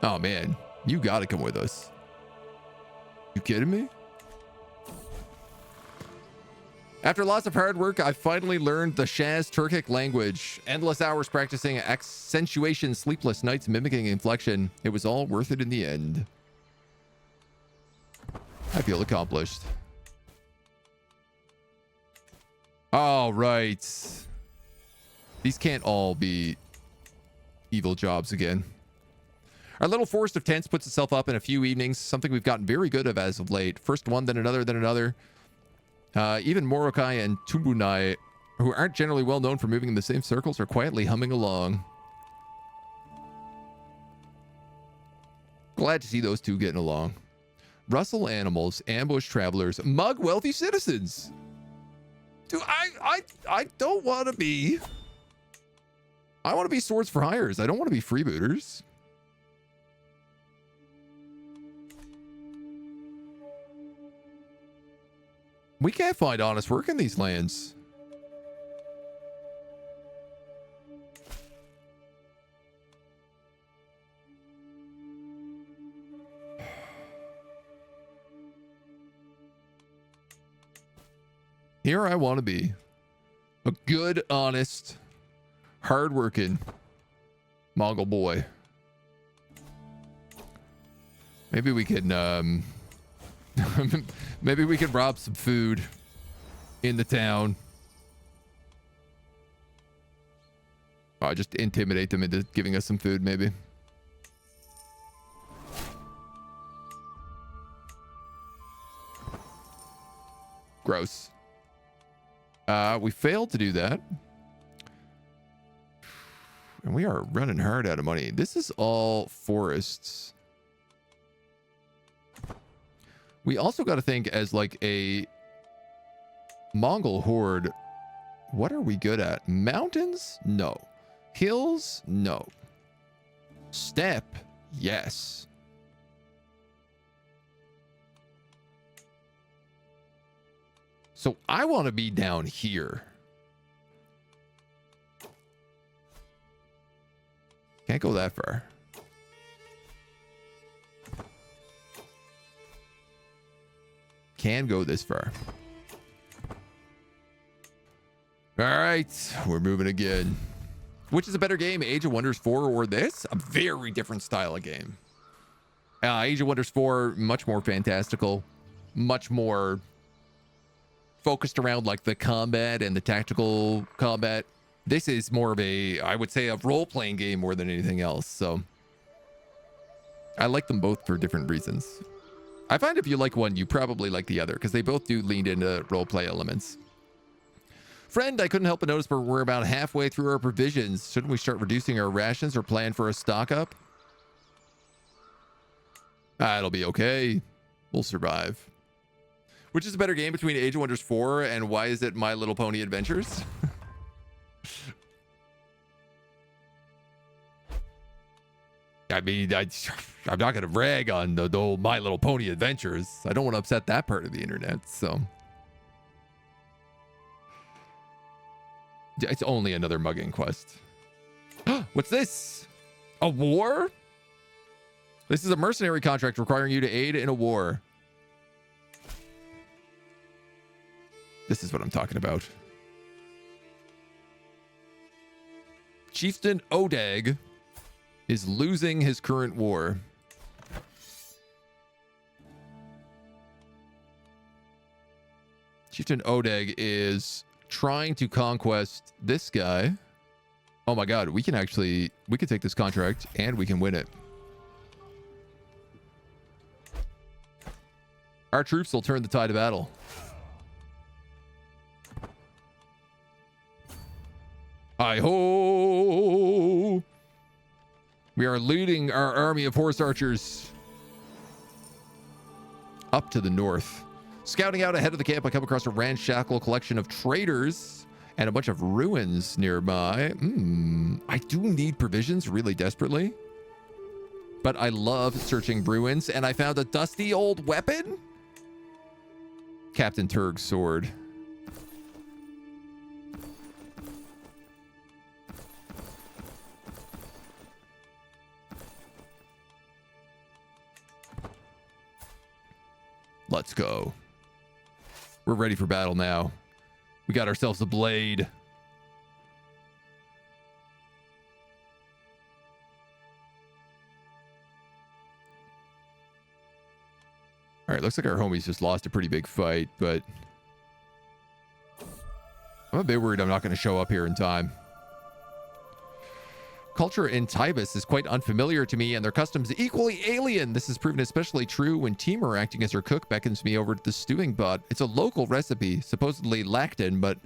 Oh, man. You gotta come with us. You kidding me? After lots of hard work, I finally learned the Shaz Turkic language. Endless hours practicing accentuation, sleepless nights mimicking inflection. It was all worth it in the end. I feel accomplished. All right. These can't all be evil jobs again. Our little forest of tents puts itself up in a few evenings, something we've gotten very good at as of late. First one, then another, then another. Even Morokai and Tumbunai, who aren't generally well known for moving in the same circles, are quietly humming along. Glad to see those two getting along. Rustle animals, ambush travelers, mug wealthy citizens. Dude, I don't want to be. I want to be swords for hires. I don't want to be freebooters. We can't find honest work in these lands. Here I want to be. A good, honest, hardworking Mongol boy. Maybe we can, maybe we can rob some food in the town. Oh, just intimidate them into giving us some food, maybe. Gross. We failed to do that. And we are running hard out of money. This is all forests. We also got to think as like a Mongol horde. What are we good at? Mountains? No. Hills? No. Steppe? Yes. So I want to be down here. Can't go that far. Can go this far. All right, we're moving again. Which is a better game, Age of Wonders 4 or this? A very different style of game. Age of Wonders 4, much more fantastical, much more focused around like the combat and the tactical combat. This is more of a, I would say, a role-playing game more than anything else. So I like them both for different reasons. I find if you like one, you probably like the other because they both do lean into role-play elements. Friend, I couldn't help but notice we're about halfway through our provisions. Shouldn't we start reducing our rations or plan for a stock up? It'll be okay. We'll survive. Which is a better game between Age of Wonders 4 and why is it My Little Pony Adventures? I mean, I'm not going to rag on the old My Little Pony Adventures. I don't want to upset that part of the internet, so. It's only another mugging quest. What's this? A war? This is a mercenary contract requiring you to aid in a war. This is what I'm talking about. Chieftain Odag is losing his current war. Chieftain Odag is trying to conquest this guy. Oh my god, we can take this contract and we can win it. Our troops will turn the tide of battle. Hi-ho! We are leading our army of horse archers up to the north. Scouting out ahead of the camp, I come across a ramshackle collection of traders and a bunch of ruins nearby. I do need provisions really desperately, but I love searching ruins, and I found a dusty old weapon. Captain Turg's sword. Let's go. We're ready for battle now. We got ourselves a blade. All right, looks like our homies just lost a pretty big fight, but I'm a bit worried I'm not going to show up here in time. Culture in Tibus is quite unfamiliar to me, and their customs equally alien. This has proven especially true when Timur, acting as her cook, beckons me over to the stewing pot. It's a local recipe, supposedly lactin, but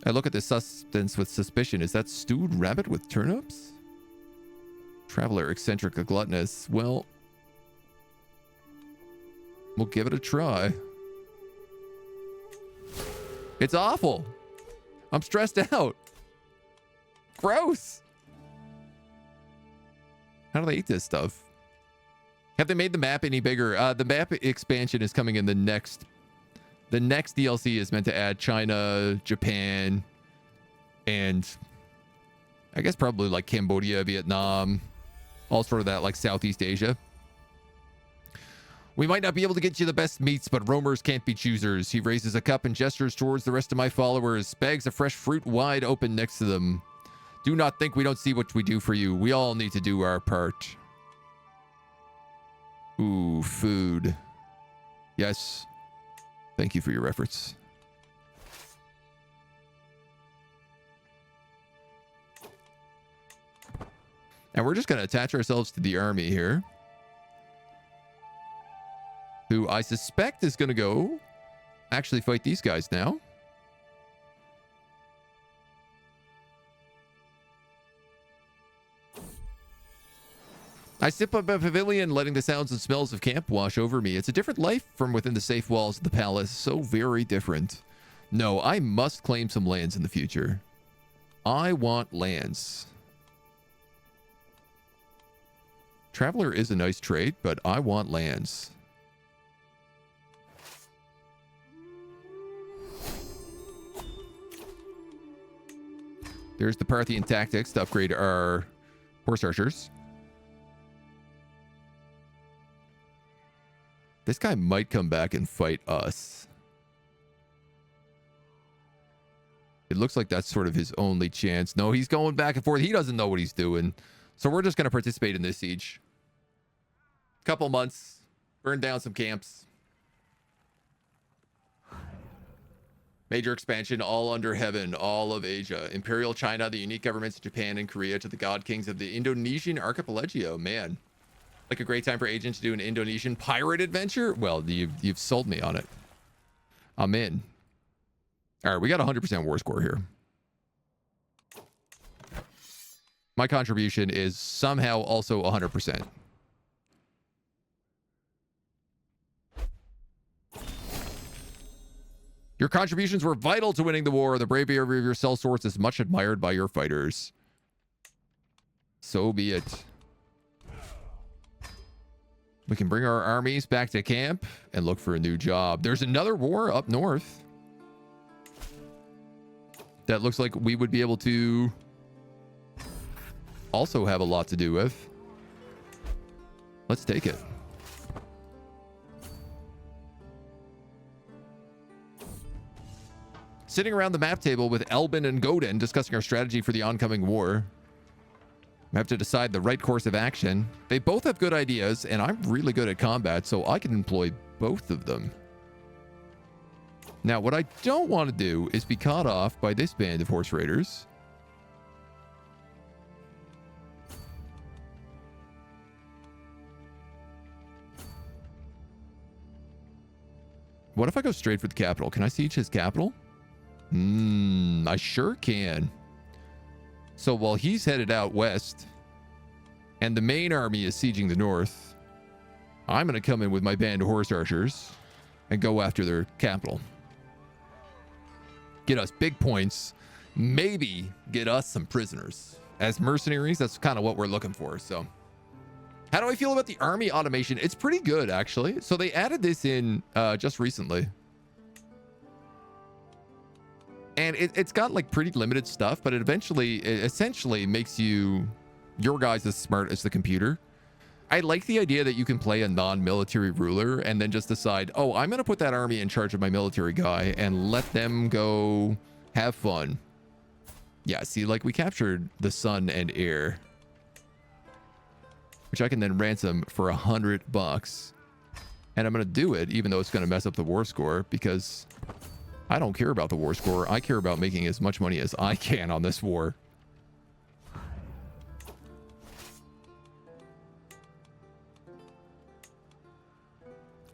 I look at the substance with suspicion. Is that stewed rabbit with turnips? Traveler, eccentric, a gluttonous. Well, we'll give it a try. It's awful. I'm stressed out. Gross. How do they eat this stuff? Have they made the map any bigger? The map expansion is coming in the next DLC is meant to add China, Japan, and I guess probably like Cambodia, Vietnam, all sort of that like Southeast Asia. We might not be able to get you the best meats, but roamers can't be choosers. He raises a cup and gestures towards the rest of my followers, bags of fresh fruit wide open next to them. Do not think we don't see what we do for you. We all need to do our part. Ooh, food. Yes. Thank you for your efforts. And we're just going to attach ourselves to the army here, who I suspect is going to go actually fight these guys now. I sit up a pavilion, letting the sounds and smells of camp wash over me. It's a different life from within the safe walls of the palace. So very different. No, I must claim some lands in the future. I want lands. Traveler is a nice trade, but I want lands. There's the Parthian tactics to upgrade our horse archers. This guy might come back and fight us. It looks like that's sort of his only chance. No, he's going back and forth. He doesn't know what he's doing. So we're just going to participate in this siege. Couple months. Burn down some camps. Major expansion all under heaven. All of Asia. Imperial China, the unique governments of Japan and Korea to the god kings of the Indonesian archipelago. Man. Like a great time for Agent to do an Indonesian pirate adventure? Well, you've sold me on it. I'm in. All right, we got 100% war score here. My contribution is somehow also 100%. Your contributions were vital to winning the war. The bravery of your cell sorts is much admired by your fighters. So be it. We can bring our armies back to camp and look for a new job. There's another war up north that looks like we would be able to also have a lot to do with. Let's take it. Sitting around the map table with Elbin and Godin discussing our strategy for the oncoming war. We have to decide the right course of action. They both have good ideas, and I'm really good at combat, so I can employ both of them. Now, what I don't want to do is be caught off by this band of horse raiders. What if I go straight for the capital? Can I siege his capital? I sure can. So while he's headed out west and the main army is sieging the north, I'm going to come in with my band of horse archers and go after their capital. Get us big points. Maybe get us some prisoners. As mercenaries, that's kind of what we're looking for. So how do I feel about the army automation? It's pretty good, actually. So they added this in just recently. And it's got like pretty limited stuff, but it essentially makes your guys as smart as the computer. I like the idea that you can play a non-military ruler and then just decide, oh, I'm going to put that army in charge of my military guy and let them go have fun. Yeah, see, like we captured the son and heir, which I can then ransom for $100. And I'm going to do it even though it's going to mess up the war score, because I don't care about the war score. I care about making as much money as I can on this war.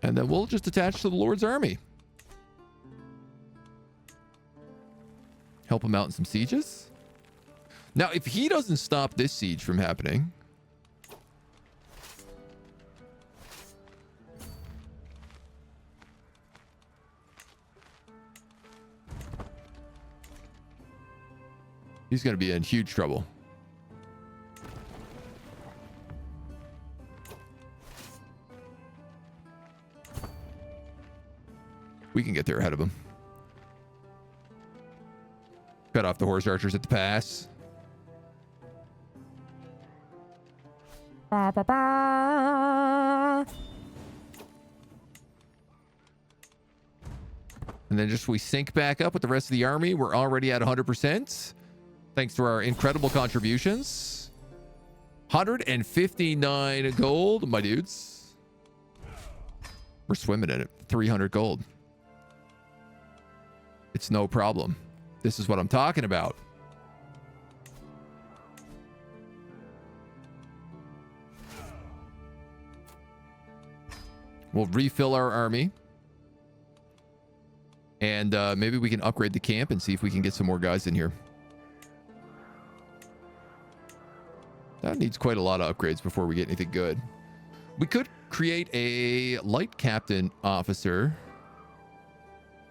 And then we'll just attach to the Lord's army. Help him out in some sieges. Now, if he doesn't stop this siege from happening, he's going to be in huge trouble. We can get there ahead of him. Cut off the horse archers at the pass. Ba, ba, ba. And then just we sync back up with the rest of the army. We're already at 100%. Thanks to our incredible contributions. 159 gold, my dudes. We're swimming in it. 300 gold. It's no problem. This is what I'm talking about. We'll refill our army. And maybe we can upgrade the camp and see if we can get some more guys in here. That needs quite a lot of upgrades before we get anything good. We could create a light captain officer.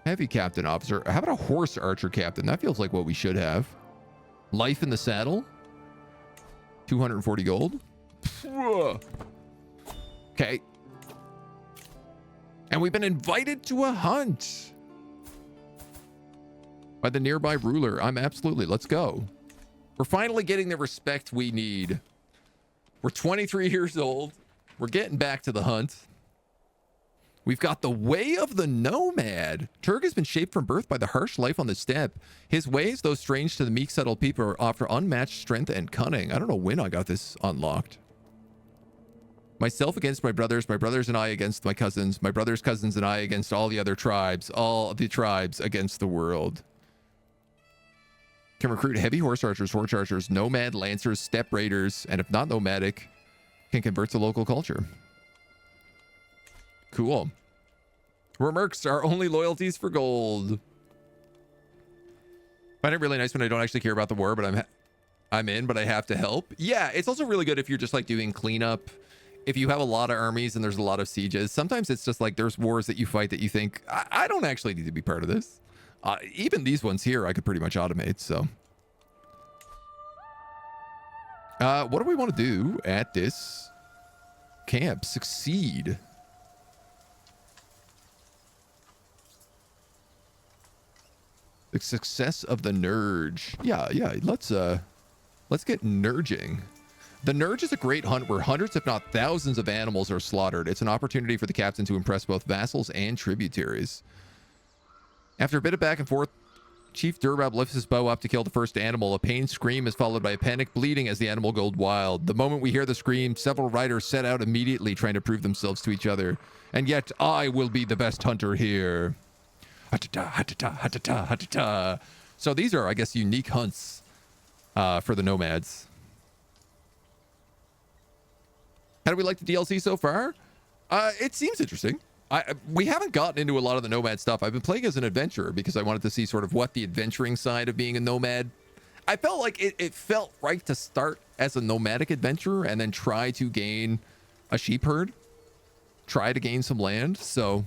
Heavy captain officer. How about a horse archer captain? That feels like what we should have. Life in the saddle. 240 gold. Okay. And we've been invited to a hunt by the nearby ruler. Absolutely. Let's go. We're finally getting the respect we need. We're 23 years old. We're getting back to the hunt. We've got the way of the nomad. Turg has been shaped from birth by the harsh life on the steppe. His ways, though strange to the meek, subtle people, offer unmatched strength and cunning. I don't know when I got this unlocked. Myself against my brothers and I against my cousins, my brothers, cousins, and I against all the other tribes, all the tribes against the world. Can recruit heavy horse archers, nomad lancers, steppe raiders, and if not nomadic, can convert to local culture. Cool. We're mercs. Our only loyalties for gold. Find it really nice when I don't actually care about the war, but I'm in, but I have to help. Yeah, it's also really good if you're just like doing cleanup. If you have a lot of armies and there's a lot of sieges, sometimes it's just like there's wars that you fight that you think, I don't actually need to be part of this. Even these ones here, I could pretty much automate, so. What do we want to do at this camp? Succeed. The success of the Nurge. Yeah, let's get Nurging. The Nurge is a great hunt where hundreds, if not thousands, of animals are slaughtered. It's an opportunity for the captain to impress both vassals and tributaries. After a bit of back and forth, Chief Durbab lifts his bow up to kill the first animal. A pained scream is followed by a panic bleating as the animal goes wild. The moment we hear the scream, several riders set out immediately trying to prove themselves to each other. And yet I will be the best hunter here. Ha-ta-ta, ha-ta-ta, ha-ta-ta, ha-ta-ta. So these are, I guess, unique hunts for the nomads. How do we like the DLC so far? It seems interesting. We haven't gotten into a lot of the Nomad stuff. I've been playing as an adventurer because I wanted to see sort of what the adventuring side of being a Nomad. I felt like it felt right to start as a nomadic adventurer and then try to gain a sheep herd. Try to gain some land. So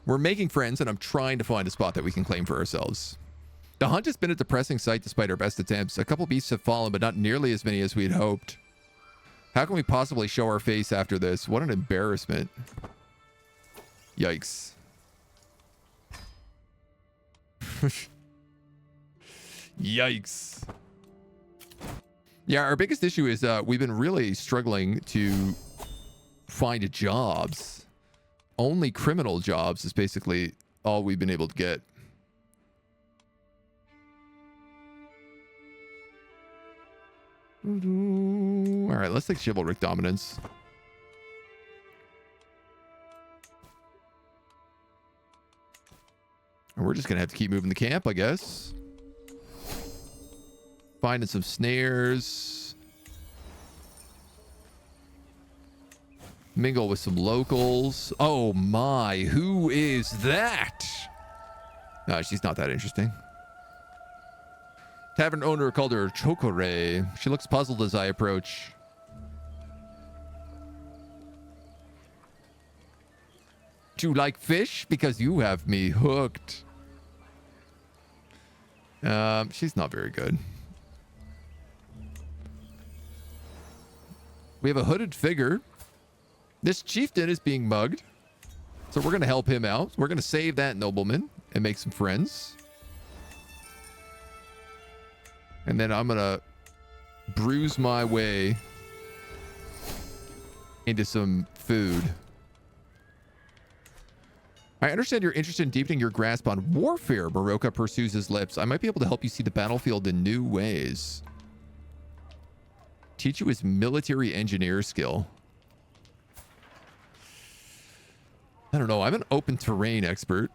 we're making friends and I'm trying to find a spot that we can claim for ourselves. The hunt has been a depressing sight despite our best attempts. A couple beasts have fallen, but not nearly as many as we had hoped. How can we possibly show our face after this? What an embarrassment. Yikes. Yikes. Yeah, our biggest issue is we've been really struggling to find jobs. Only criminal jobs is basically all we've been able to get. All right, let's take chivalric dominance. And we're just going to have to keep moving the camp, I guess. Finding some snares. Mingle with some locals. Oh my, who is that? No, she's not that interesting. Tavern owner called her Chokore. She looks puzzled as I approach. Do you like fish? Because you have me hooked. She's not very good. We have a hooded figure. This chieftain is being mugged. So we're going to help him out. We're going to save that nobleman and make some friends. And then I'm going to bruise my way into some food. I understand you're interested in deepening your grasp on warfare, Baroka pursues his lips. I might be able to help you see the battlefield in new ways. Teach you his military engineer skill. I don't know. I'm an open terrain expert.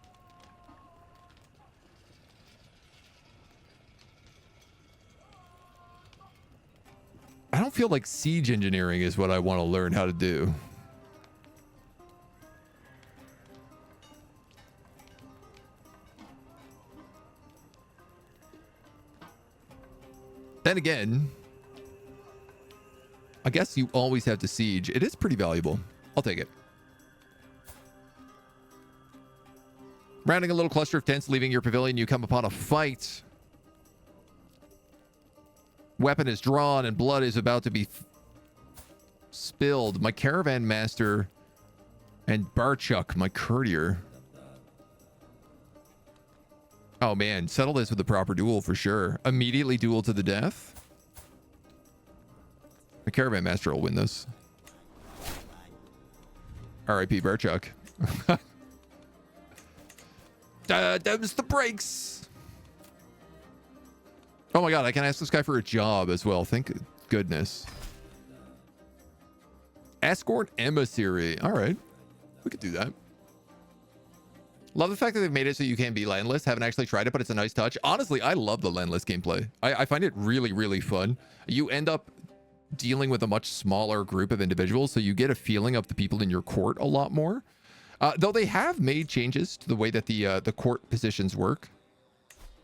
I don't feel like siege engineering is what I want to learn how to do. Then again, I guess you always have to siege. It is pretty valuable. I'll take it. Rounding a little cluster of tents, leaving your pavilion, you come upon a fight. Weapon is drawn and blood is about to be spilled. My caravan master and Barchuk, my courtier. Oh man, settle this with a proper duel for sure. Immediately duel to the death. The caravan master will win this. R.I.P. Barchuk. Them's the breaks. Oh my god, I can ask this guy for a job as well. Thank goodness. Escort emissary. All right, we could do that. Love the fact that they've made it so you can be landless. Haven't actually tried it, but it's a nice touch. Honestly, I love the landless gameplay. I find it really, really fun. You end up dealing with a much smaller group of individuals, so you get a feeling of the people in your court a lot more. Though they have made changes to the way that the court positions work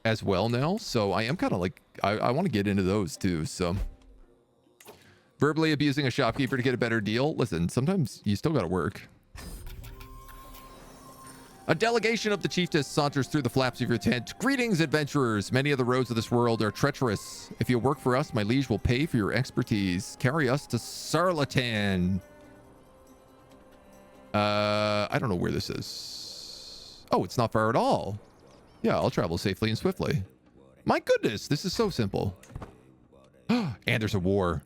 as well now. So I am kind of like, I want to get into those too. So verbally abusing a shopkeeper to get a better deal. Listen, sometimes you still got to work. A delegation of the chiefess saunters through the flaps of your tent. Greetings, adventurers. Many of the roads of this world are treacherous. If you work for us, my liege will pay for your expertise. Carry us to Sarlatan. I don't know where this is. Oh, it's not far at all. Yeah, I'll travel safely and swiftly. My goodness, this is so simple. And there's a war.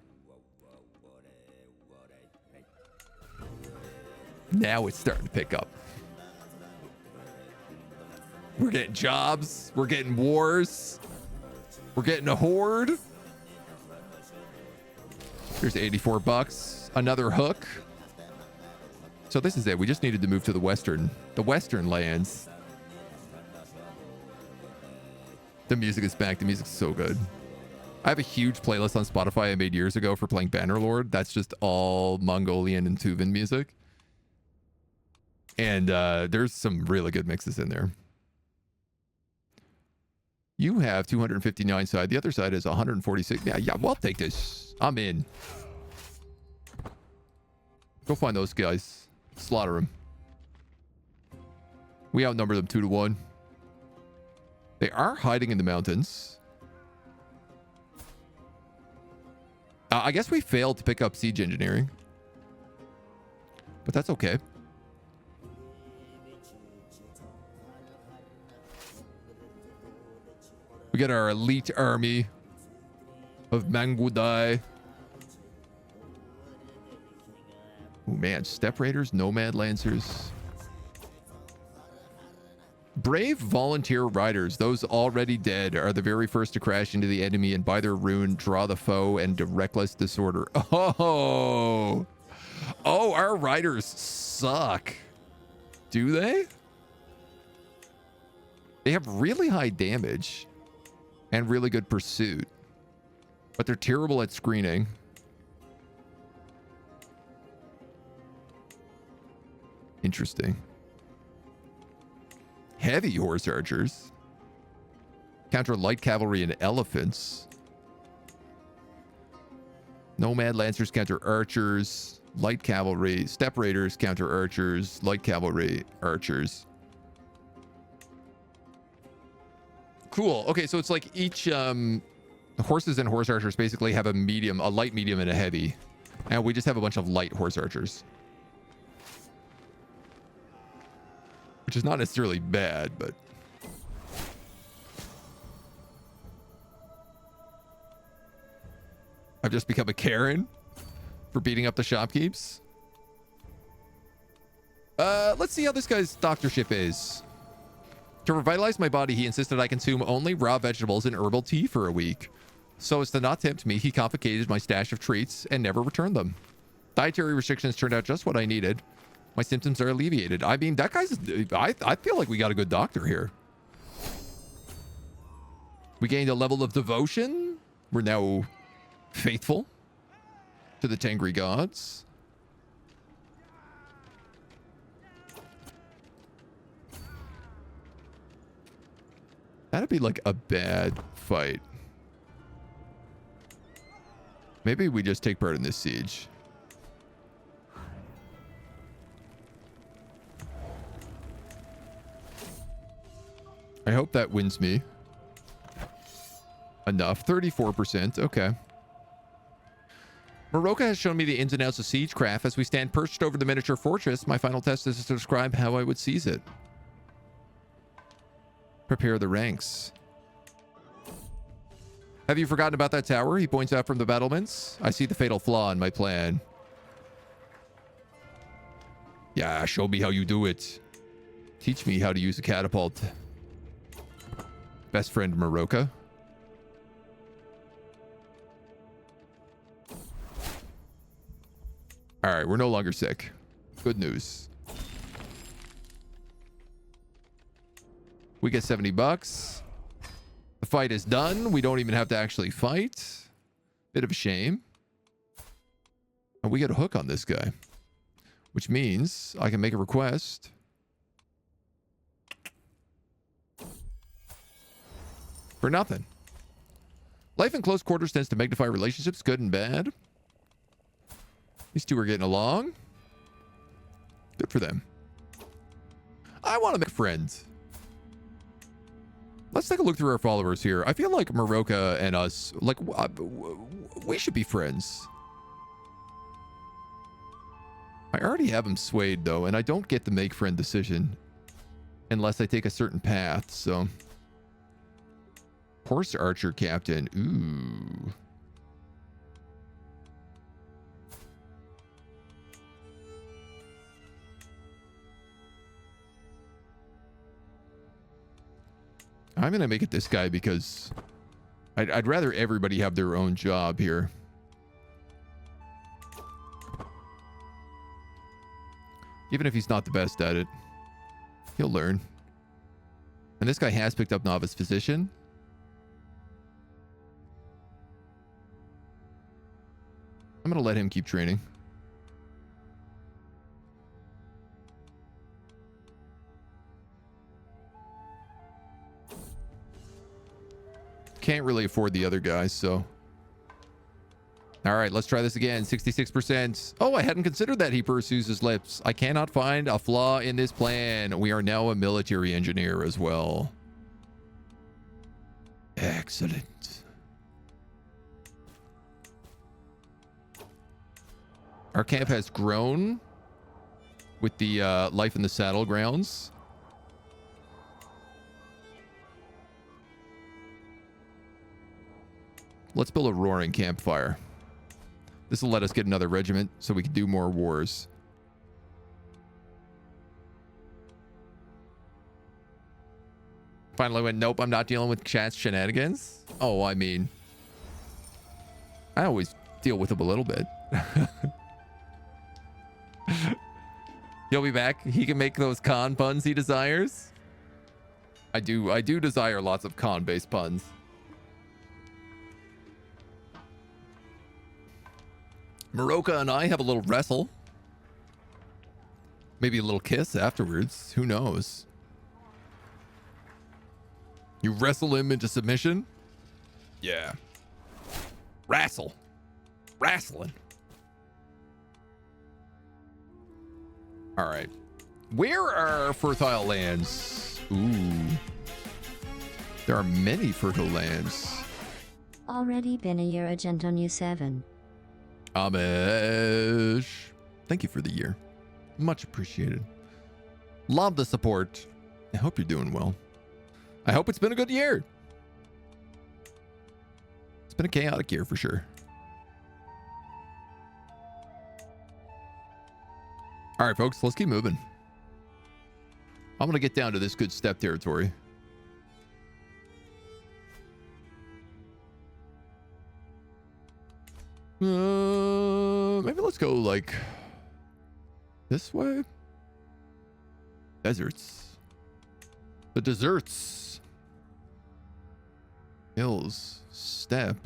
Now it's starting to pick up. We're getting jobs. We're getting wars. We're getting a horde. Here's 84 bucks. Another hook. So this is it. We just needed to move to the western lands. The music is back. The music's so good. I have a huge playlist on Spotify I made years ago for playing Bannerlord. That's just all Mongolian and Tuvan music. And there's some really good mixes in there. You have 259 side. The other side is 146. Yeah, well, I'll take this. I'm in. Go find those guys. Slaughter them. We outnumber them 2-1. They are hiding in the mountains. I guess we failed to pick up siege engineering. But that's okay. We got our elite army of Mangudai. Oh man, Steppe Raiders, Nomad Lancers. Brave volunteer riders, those already dead, are the very first to crash into the enemy and by their rune draw the foe and reckless disorder. Oh, our riders suck. Do they? They have really high damage and really good pursuit, but they're terrible at screening. Interesting. Heavy horse archers. Counter light cavalry and elephants. Nomad lancers counter archers. Light cavalry. Steppe raiders counter archers. Light cavalry archers. Cool. Okay, so it's like each horses and horse archers basically have a medium, a light, medium, and a heavy. And we just have a bunch of light horse archers. Which is not necessarily bad, but... I've just become a Karen for beating up the shopkeeps. Let's see how this guy's doctorship is. To revitalize my body, he insisted I consume only raw vegetables and herbal tea for a week. So as to not tempt me, he confiscated my stash of treats and never returned them. Dietary restrictions turned out just what I needed. My symptoms are alleviated. I mean, that guy's... I feel like we got a good doctor here. We gained a level of devotion. We're now faithful to the Tengri gods. That'd be like a bad fight. Maybe we just take part in this siege. I hope that wins me enough. 34%. Okay. Morocco has shown me the ins and outs of siegecraft. As we stand perched over the miniature fortress, my final test is to describe how I would seize it. Prepare the ranks. Have you forgotten about that tower? He points out from the battlements. I see the fatal flaw in my plan. Yeah, show me how you do it. Teach me how to use a catapult. Best friend Morocco. All right, we're no longer sick. Good news. We get 70 bucks. The fight is done. We don't even have to actually fight. Bit of a shame. And we get a hook on this guy, which means I can make a request. For nothing. Life in close quarters tends to magnify relationships, good and bad. These two are getting along. Good for them. I want to make friends. Let's take a look through our followers here. I feel like Morocco and us, like, we should be friends. I already have him swayed, though, and I don't get the make friend decision unless I take a certain path, so... Horse archer captain. Ooh. I'm going to make it this guy because I'd rather everybody have their own job here. Even if he's not the best at it, he'll learn. And this guy has picked up novice physician. I'm going to let him keep training. Can't really afford the other guys, so. All right, let's try this again. 66%. Oh, I hadn't considered that, he pursues his lips. I cannot find a flaw in this plan. We are now a military engineer as well. Excellent. Our camp has grown with the life in the saddle grounds. Let's build a roaring campfire. This will let us get another regiment so we can do more wars. Finally went, nope, I'm not dealing with chat's shenanigans. Oh, I mean, I always deal with them a little bit. He'll be back. He can make those con puns he desires. I do desire lots of con-based puns. Maroka and I have a little wrestle. Maybe a little kiss afterwards. Who knows? You wrestle him into submission? Yeah. Wrestle. Wrestling. All right. Where are fertile lands? Ooh. There are many fertile lands. Already been a year, AgentNumber7. Amish. Thank you for the year. Much appreciated. Love the support. I hope you're doing well. I hope it's been a good year. It's been a chaotic year for sure. All right, folks, let's keep moving. I'm going to get down to this good steppe territory. Maybe let's go like this way. Deserts. The deserts. Hills. Steppe.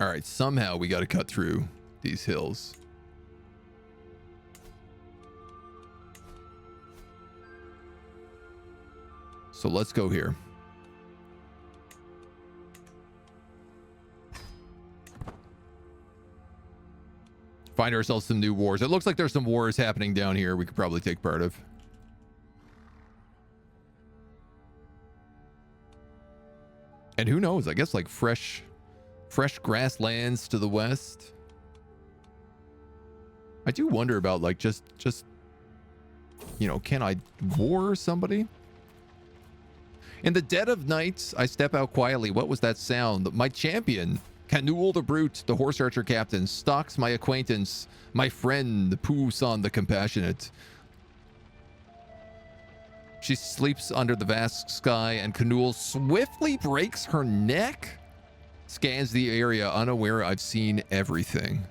All right, somehow we got to cut through these hills. So let's go here. Find ourselves some new wars. It looks like there's some wars happening down here we could probably take part of. And who knows? I guess like fresh grasslands to the west. I do wonder about like just you know, can I war somebody? In the dead of night, I step out quietly. What was that sound? My champion, Canul the Brute, the horse archer captain, stalks my acquaintance, my friend, Poo-san the Compassionate. She sleeps under the vast sky, and Canul swiftly breaks her neck. Scans the area, unaware I've seen everything.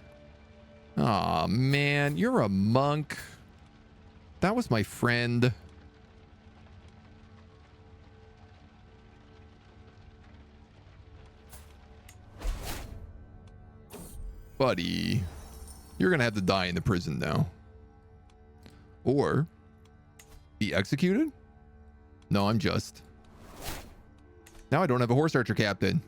Aw, man, you're a monk. That was my friend. Buddy, you're gonna have to die in the prison now. Or be executed? No, I'm just. Now I don't have a horse archer captain.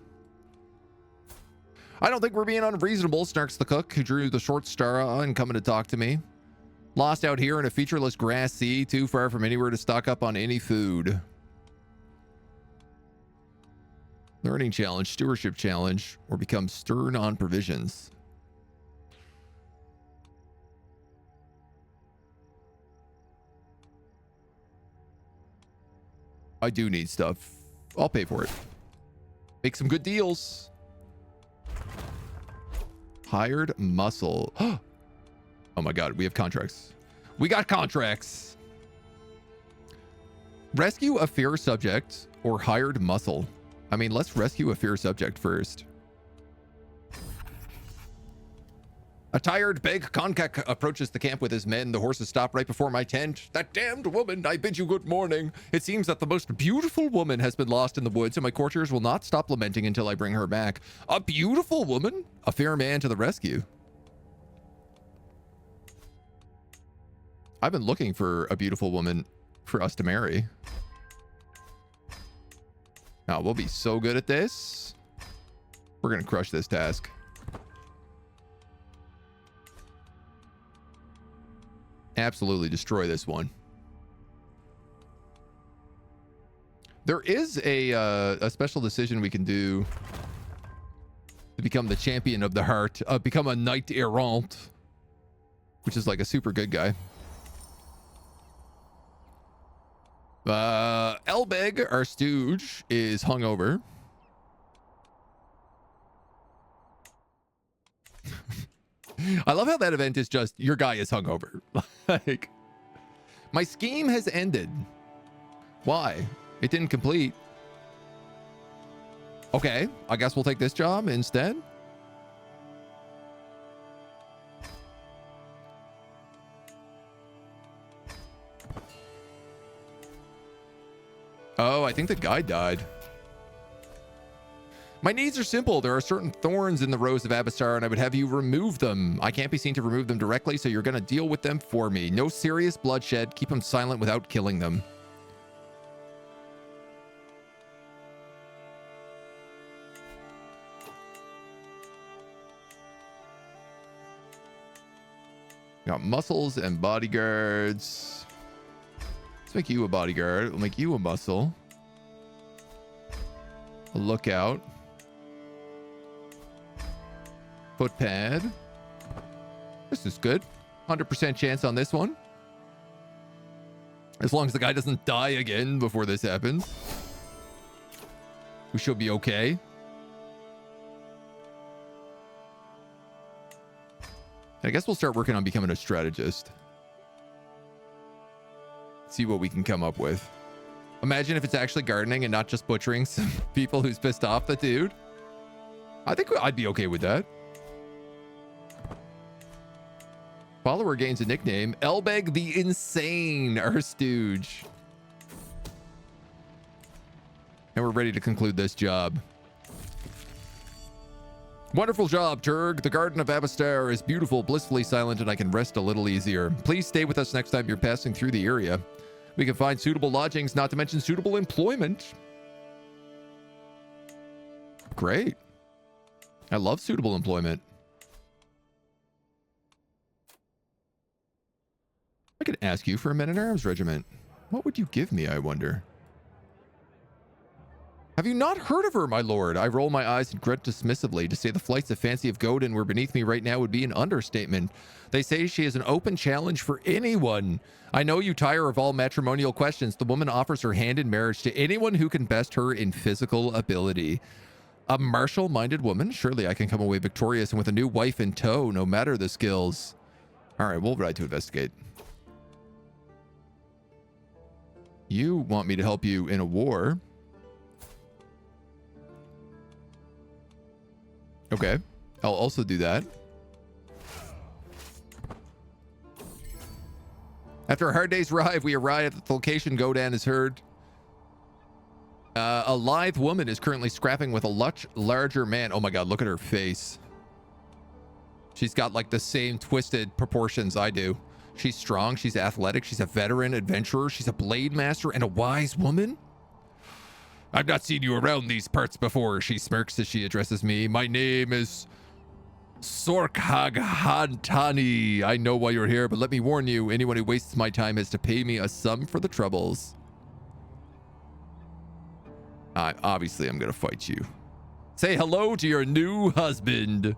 I don't think we're being unreasonable, snarks the cook, who drew the short star and coming to talk to me. Lost out here in a featureless grass sea, too far from anywhere to stock up on any food. Learning challenge, stewardship challenge, or become stern on provisions. I do need stuff. I'll pay for it. Make some good deals. Hired muscle. Oh my god, we have contracts. We got contracts. Rescue a fear subject or hired muscle. I mean, let's rescue a fear subject first. A tired, big Konkak approaches the camp with his men. The horses stop right before my tent. That damned woman, I bid you good morning. It seems that the most beautiful woman has been lost in the woods, and my courtiers will not stop lamenting until I bring her back. A beautiful woman? A fair man to the rescue. I've been looking for a beautiful woman for us to marry. Now, we'll be so good at this. We're going to crush this task. Absolutely destroy this one. There is a special decision we can do to become the champion of the heart, become a knight errant, which is like a super good guy. Elbeg, our stooge, is hungover. I love how that event is just, your guy is hungover. Like, my scheme has ended. Why? It didn't complete. Okay, I guess we'll take this job instead. Oh, I think the guy died. My needs are simple. There are certain thorns in the rose of Abastar, and I would have you remove them. I can't be seen to remove them directly, so you're going to deal with them for me. No serious bloodshed. Keep them silent without killing them. Got muscles and bodyguards. Let's make you a bodyguard. We'll make you a muscle. A lookout. Footpad. This is good. 100% chance on this one. As long as the guy doesn't die again before this happens. We should be okay. I guess we'll start working on becoming a strategist. See what we can come up with. Imagine if it's actually gardening and not just butchering some people who's pissed off the dude. I think I'd be okay with that. Follower gains a nickname. Elbeg the Insane, our stooge. And we're ready to conclude this job. Wonderful job, Turg. The Garden of Abastar is beautiful, blissfully silent, and I can rest a little easier. Please stay with us next time you're passing through the area. We can find suitable lodgings, not to mention suitable employment. Great. I love suitable employment. I could ask you for a men-at-arms regiment. What would you give me, I wonder? Have you not heard of her, my lord? I roll my eyes and grunt dismissively. To say the flights of fancy of Godin were beneath me right now would be an understatement. They say she is an open challenge for anyone. I know you tire of all matrimonial questions. The woman offers her hand in marriage to anyone who can best her in physical ability. A martial-minded woman? Surely I can come away victorious and with a new wife in tow, no matter the skills. All right, we'll ride to investigate. You want me to help you in a war? Okay, I'll also do that. After a hard day's ride, we arrive at the location Godan is heard. A lithe woman is currently scrapping with a much larger man. Oh my god, look at her face. She's got like the same twisted proportions I do. She's strong, she's athletic, she's a veteran adventurer, she's a blade master and a wise woman. I've not seen you around these parts before, she smirks as she addresses me. My name is Sorkhag-Hantani. I know why you're here, but let me warn you, anyone who wastes my time has to pay me a sum for the troubles. Obviously, I'm gonna fight you. Say hello to your new husband.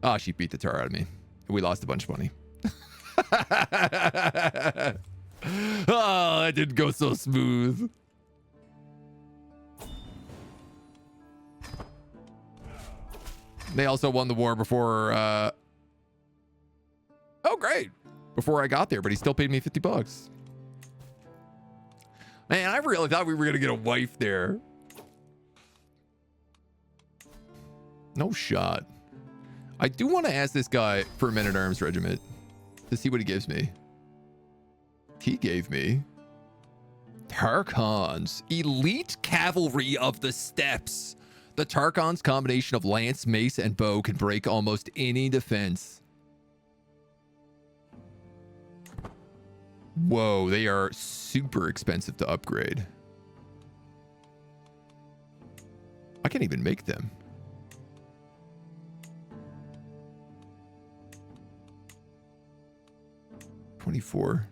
Ah, she beat the tar out of me. We lost a bunch of money. Oh, that didn't go so smooth. They also won the war before, oh, great. Before I got there, but he still paid me 50 bucks. Man, I really thought we were going to get a wife there. No shot. I do want to ask this guy for a men-at-arms regiment to see what he gives me. He gave me Tarkhan's elite cavalry of the steppes. The Tarkhan's combination of lance, mace, and bow can break almost any defense. Whoa, they are super expensive to upgrade. can't even make them. $24.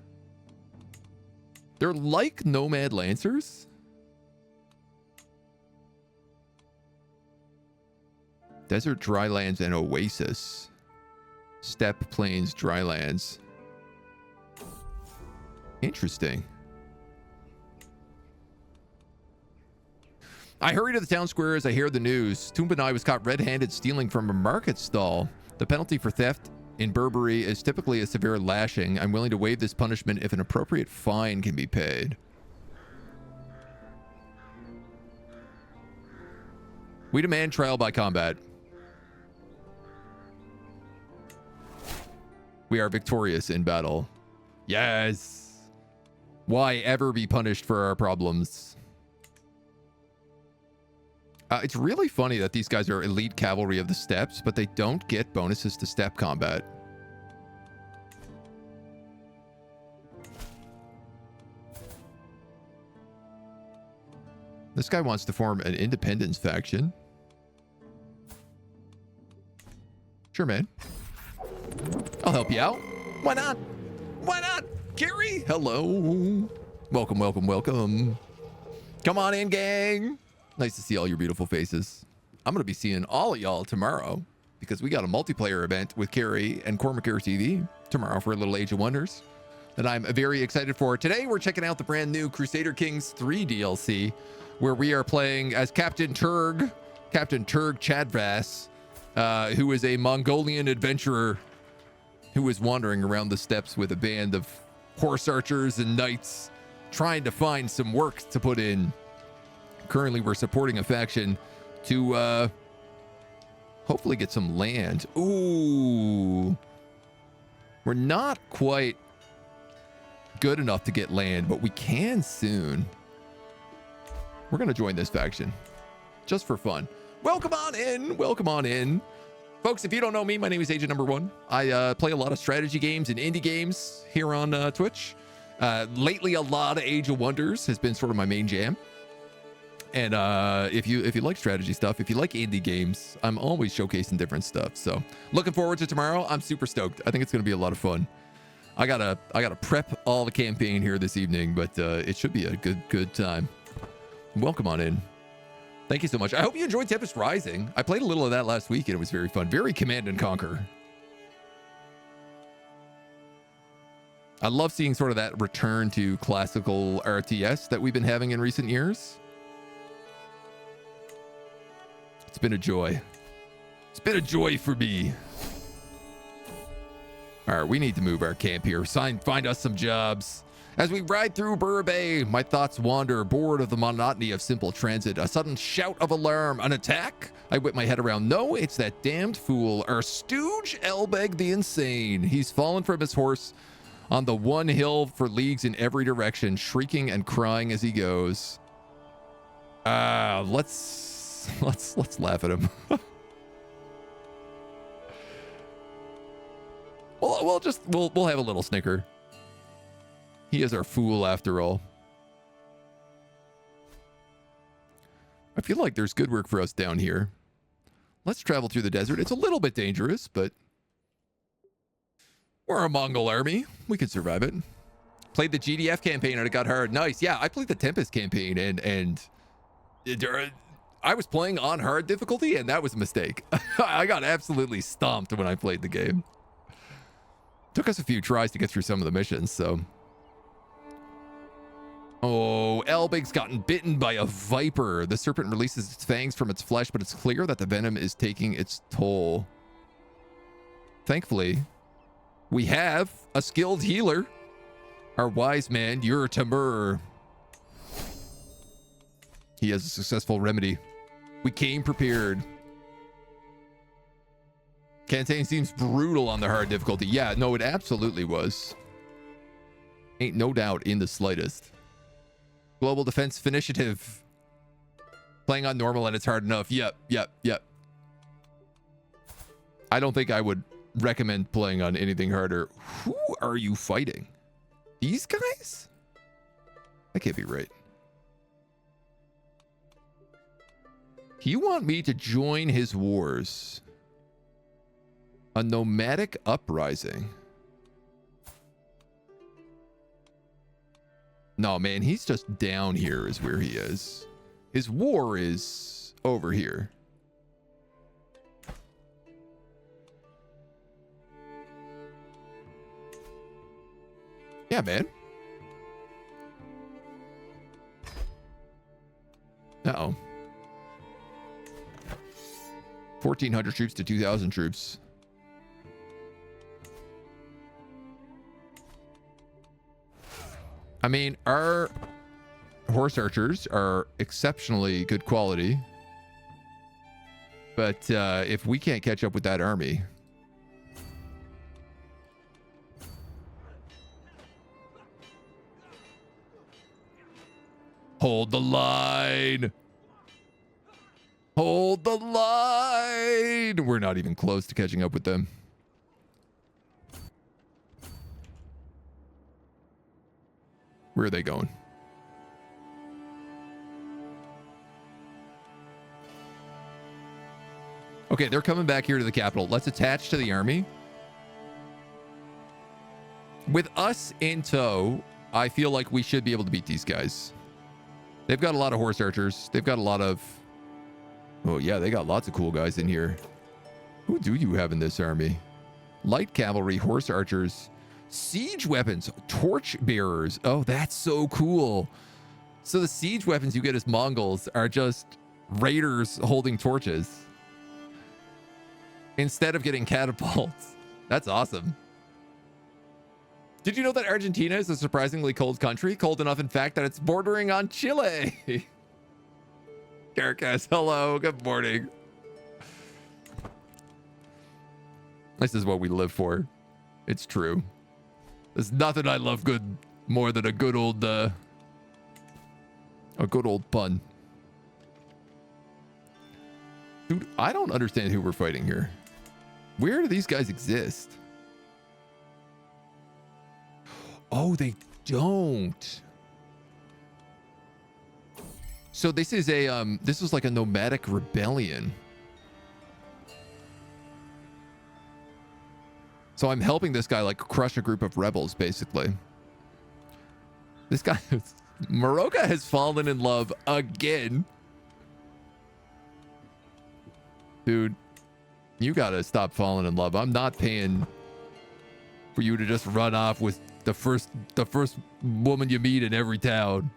They're like Nomad Lancers. Desert drylands and oasis. Steppe plains drylands. Interesting. I hurry to the town square as I hear the news. Tumbanai was caught red-handed stealing from a market stall. The penalty for theft in Burberry is typically a severe lashing. I'm willing to waive this punishment if an appropriate fine can be paid. We demand trial by combat. We are victorious in battle. Yes. Why ever be punished for our problems? It's really funny that these guys are elite cavalry of the steppes, but they don't get bonuses to steppe combat. This guy wants to form an independence faction. Sure, man. I'll help you out. Why not? Why not? Gary, hello. Welcome, welcome, welcome. Come on in, gang. Nice to see all your beautiful faces. I'm going to be seeing all of y'all tomorrow because we got a multiplayer event with Carrie and Cormac TV tomorrow for a little Age of Wonders that I'm very excited for. Today, we're checking out the brand new Crusader Kings III DLC, where we are playing as Captain Turg Chadvass, who is a Mongolian adventurer who is wandering around the steppes with a band of horse archers and knights trying to find some work to put in. Currently, we're supporting a faction to hopefully get some land. Ooh. We're not quite good enough to get land, but we can soon. We're going to join this faction just for fun. Welcome on in. Welcome on in. Folks, if you don't know me, my name is AgentNumberOne. I play a lot of strategy games and indie games here on Twitch. Lately, a lot of Age of Wonders has been sort of my main jam. And if you like strategy stuff, if you like indie games, I'm always showcasing different stuff. So looking forward to tomorrow. I'm super stoked. I think it's going to be a lot of fun. I gotta prep all the campaign here this evening, but it should be a good time. Welcome on in. Thank you so much. I hope you enjoyed Tempest Rising. I played a little of that last week and it was very fun. Very Command and Conquer. I love seeing sort of that return to classical RTS that we've been having in recent years. It's been a joy. It's been a joy for me. All right, we need to move our camp here. Find us some jobs. As we ride through Bur Bay, my thoughts wander, bored of the monotony of simple transit. A sudden shout of alarm. An attack? I whip my head around. No, it's that damned fool, our stooge Elbeg the Insane. He's fallen from his horse on the one hill for leagues in every direction, shrieking and crying as he goes. Let's laugh at him. We'll have a little snicker. He is our fool after all. I feel like there's good work for us down here. Let's travel through the desert. It's a little bit dangerous, but we're a Mongol army. We can survive it. Played the GDF campaign and it got hard. Nice. Yeah, I played the Tempest campaign and I was playing on hard difficulty and that was a mistake. I got absolutely stomped when I played the game. Took us a few tries to get through some of the missions, so. Oh, Elbig's gotten bitten by a viper. The serpent releases its fangs from its flesh, but it's clear that the venom is taking its toll. Thankfully, we have a skilled healer. Our wise man, Ur Tamur. He has a successful remedy. We came prepared. Campaign seems brutal on the hard difficulty. Yeah, no, it absolutely was. Ain't no doubt in the slightest. Global Defense Initiative. Playing on normal and it's hard enough. Yep. I don't think I would recommend playing on anything harder. Who are you fighting? These guys? That can't be right. You want me to join his wars? A nomadic uprising. No, man, he's just down here is where he is. His war is over here. Yeah, man. Uh-oh. 1,400 troops to 2,000 troops. I mean, our horse archers are exceptionally good quality. But if we can't catch up with that army... Hold the line. Hold the line. We're not even close to catching up with them. Where are they going? Okay, they're coming back here to the capital. Let's attach to the army. With us in tow, I feel like we should be able to beat these guys. They've got a lot of horse archers. They've got a lot of... Oh, yeah, they got lots of cool guys in here. Who do you have in this army? Light cavalry, horse archers, siege weapons, torch bearers. Oh, that's so cool. So the siege weapons you get as Mongols are just raiders holding torches instead of getting catapults. That's awesome. Did you know that Argentina is a surprisingly cold country? Cold enough, in fact, that it's bordering on Chile. Caracas, hello, good morning. This is what we live for. It's true. There's nothing I love good more than a good old pun. Dude, I don't understand who we're fighting here. Where do these guys exist? Oh, they don't. So this is a this was like a nomadic rebellion. So I'm helping this guy like crush a group of rebels, basically. This guy, Moroka has fallen in love again. Dude, you gotta stop falling in love. I'm not paying for you to just run off with the first woman you meet in every town.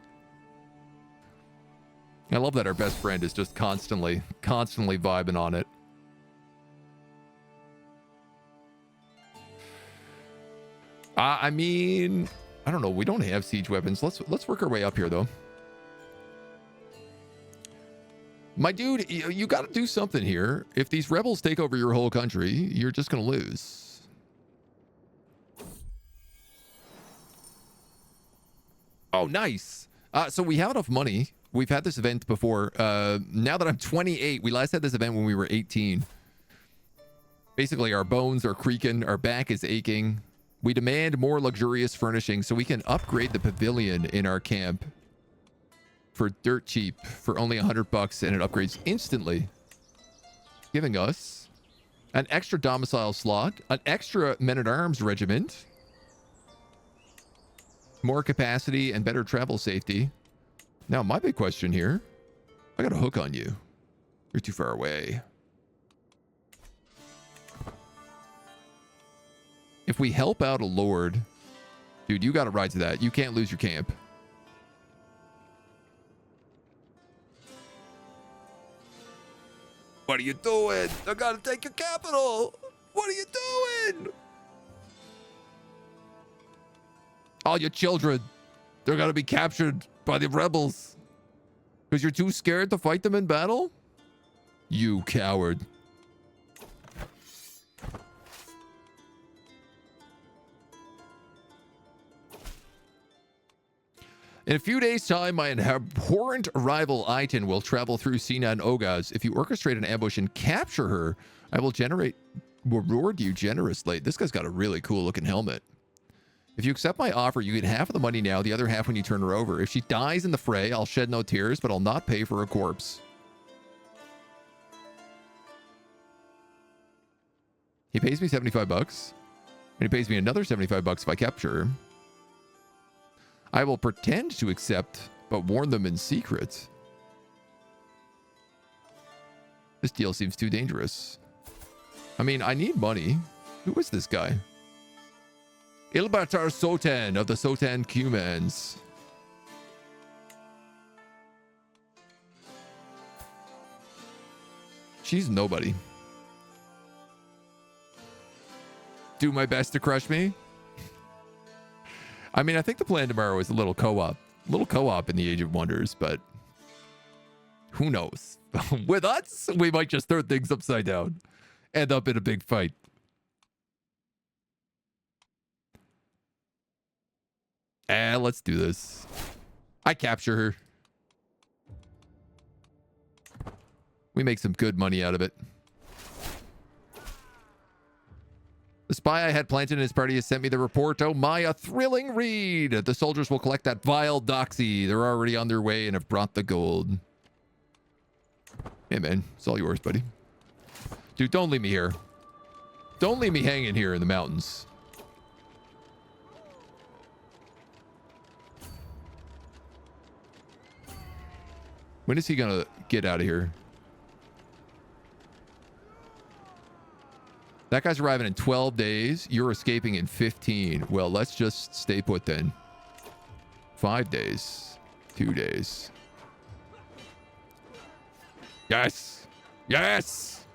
I love that our best friend is just constantly vibing on it. I mean, I don't know. We don't have siege weapons. Let's work our way up here, though. My dude, you got to do something here. If these rebels take over your whole country, you're just going to lose. Oh, nice. So we have enough money. We've had this event before. Now that I'm 28, we last had this event when we were 18. Basically, our bones are creaking. Our back is aching. We demand more luxurious furnishing so we can upgrade the pavilion in our camp for dirt cheap for only $100, and it upgrades instantly, giving us an extra domicile slot, an extra men-at-arms regiment, more capacity, and better travel safety. Now, my big question here, I got a hook on you. You're too far away. If we help out a lord, dude, you got to ride to that. You can't lose your camp. What are you doing? I got to take your capital. What are you doing? All your children, they're going to be captured by the rebels because you're too scared to fight them in battle? You coward. In a few days' time, my abhorrent rival Aiton will travel through Sinan Ogaz. If you orchestrate an ambush and capture her, I will reward you generously. This guy's got a really cool looking helmet. If you accept my offer, you get half of the money now, the other half when you turn her over. If she dies in the fray, I'll shed no tears, but I'll not pay for a corpse. He pays me 75 bucks. And he pays me another 75 bucks if I capture. I will pretend to accept, but warn them in secret. This deal seems too dangerous. I mean, I need money. Who is this guy? Ilbatar Sotan of the Sotan Cumans. She's nobody. Do my best to crush me. I mean, I think the plan tomorrow is a little co-op. A little co-op in the Age of Wonders, but who knows? With us, we might just turn things upside down. End up in a big fight. Let's do this. I capture her. We make some good money out of it. The spy I had planted in his party has sent me the report. Oh my, a thrilling read. The soldiers will collect that vile doxy. They're already on their way and have brought the gold. Hey man, it's all yours, buddy. Dude, don't leave me here. Don't leave me hanging here in the mountains. When is he gonna get out of here? That guy's arriving in 12 days. You're escaping in 15. Well, let's just stay put then. 5 days. 2 days. Yes! Yes!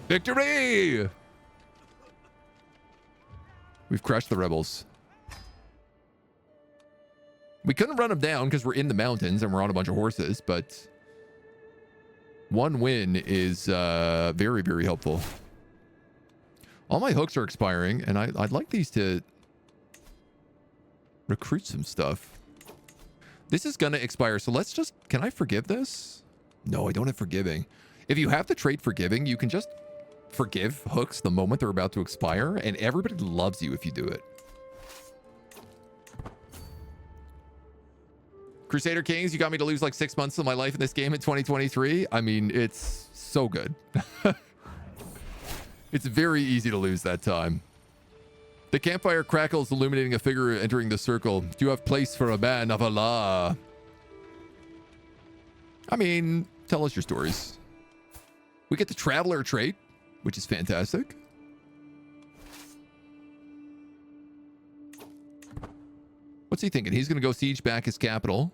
Victory! We've crushed the rebels. We couldn't run them down because we're in the mountains and we're on a bunch of horses, but one win is very, very helpful. All my hooks are expiring, and I'd like these to recruit some stuff. This is going to expire, so let's just... Can I forgive this? No, I don't have forgiving. If you have the trait forgiving, you can just forgive hooks the moment they're about to expire, and everybody loves you if you do it. Crusader Kings, you got me to lose like 6 months of my life in this game in 2023. I mean, it's so good. It's very easy to lose that time. The campfire crackles, illuminating a figure entering the circle. Do you have place for a man of Allah? I mean, tell us your stories. We get the traveler trait, which is fantastic. What's he thinking? He's going to go siege back his capital.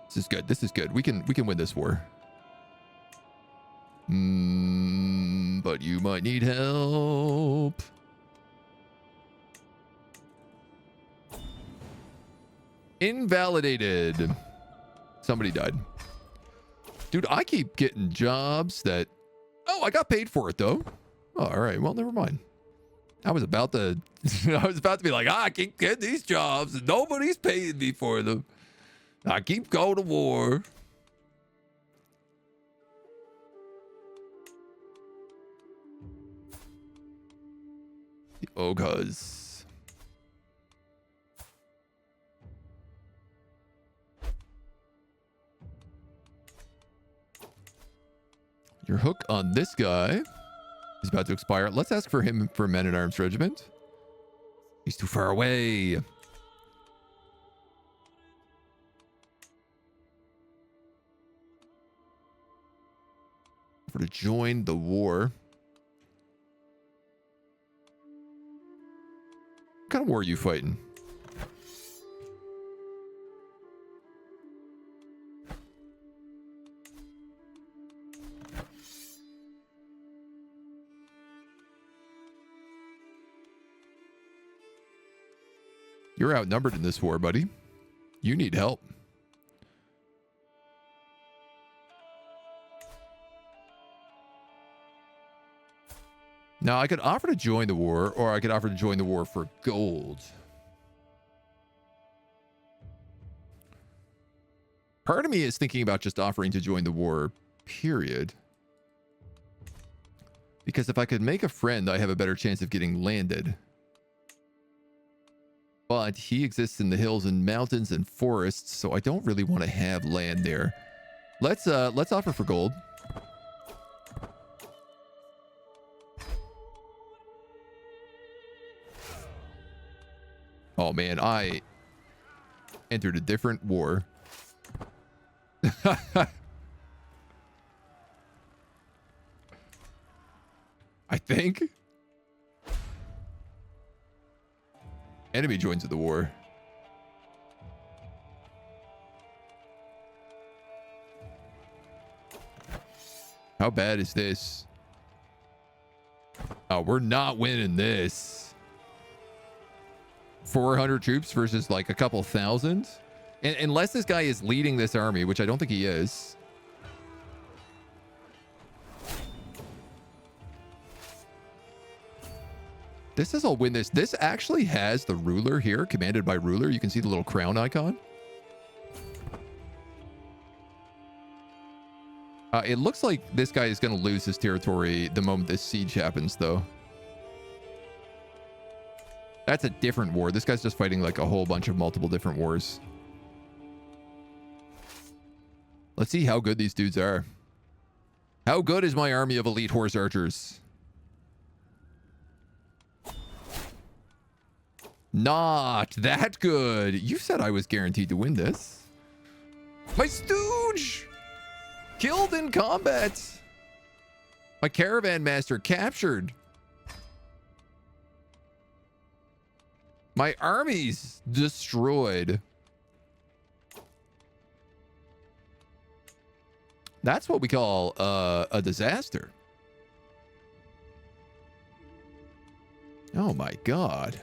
This is good. This is good. We can win this war. But you might need help. Invalidated. Somebody died. Dude, I keep getting jobs that... Oh, I got paid for it, though. Oh, all right. Well, never mind. I was about to... I was about to be like, I keep getting these jobs and nobody's paying me for them. I keep going to war. The Oghaz. Your hook on this guy is about to expire. Let's ask for him for men-at-arms regiment. He's too far away. For to join the war. What kind of war are you fighting? You're outnumbered in this war, buddy. You need help. Now, I could offer to join the war, or I could offer to join the war for gold. Part of me is thinking about just offering to join the war, period. Because if I could make a friend, I have a better chance of getting landed. But he exists in the hills and mountains and forests, so I don't really want to have land there. Let's offer for gold. Oh man, I entered a different war. I think. Enemy joins the war. How bad is this? Oh, we're not winning this. 400 troops versus like a couple thousand? And unless this guy is leading this army, which I don't think he is. This says I'll win this. This actually has the ruler here, commanded by ruler. You can see the little crown icon. It looks like this guy is going to lose his territory the moment this siege happens, though. That's a different war. This guy's just fighting like a whole bunch of multiple different wars. Let's see how good these dudes are. How good is my army of elite horse archers? Not that good. You said I was guaranteed to win this. My stooge! Killed in combat. My caravan master captured. My armies destroyed. That's what we call a disaster. Oh my God.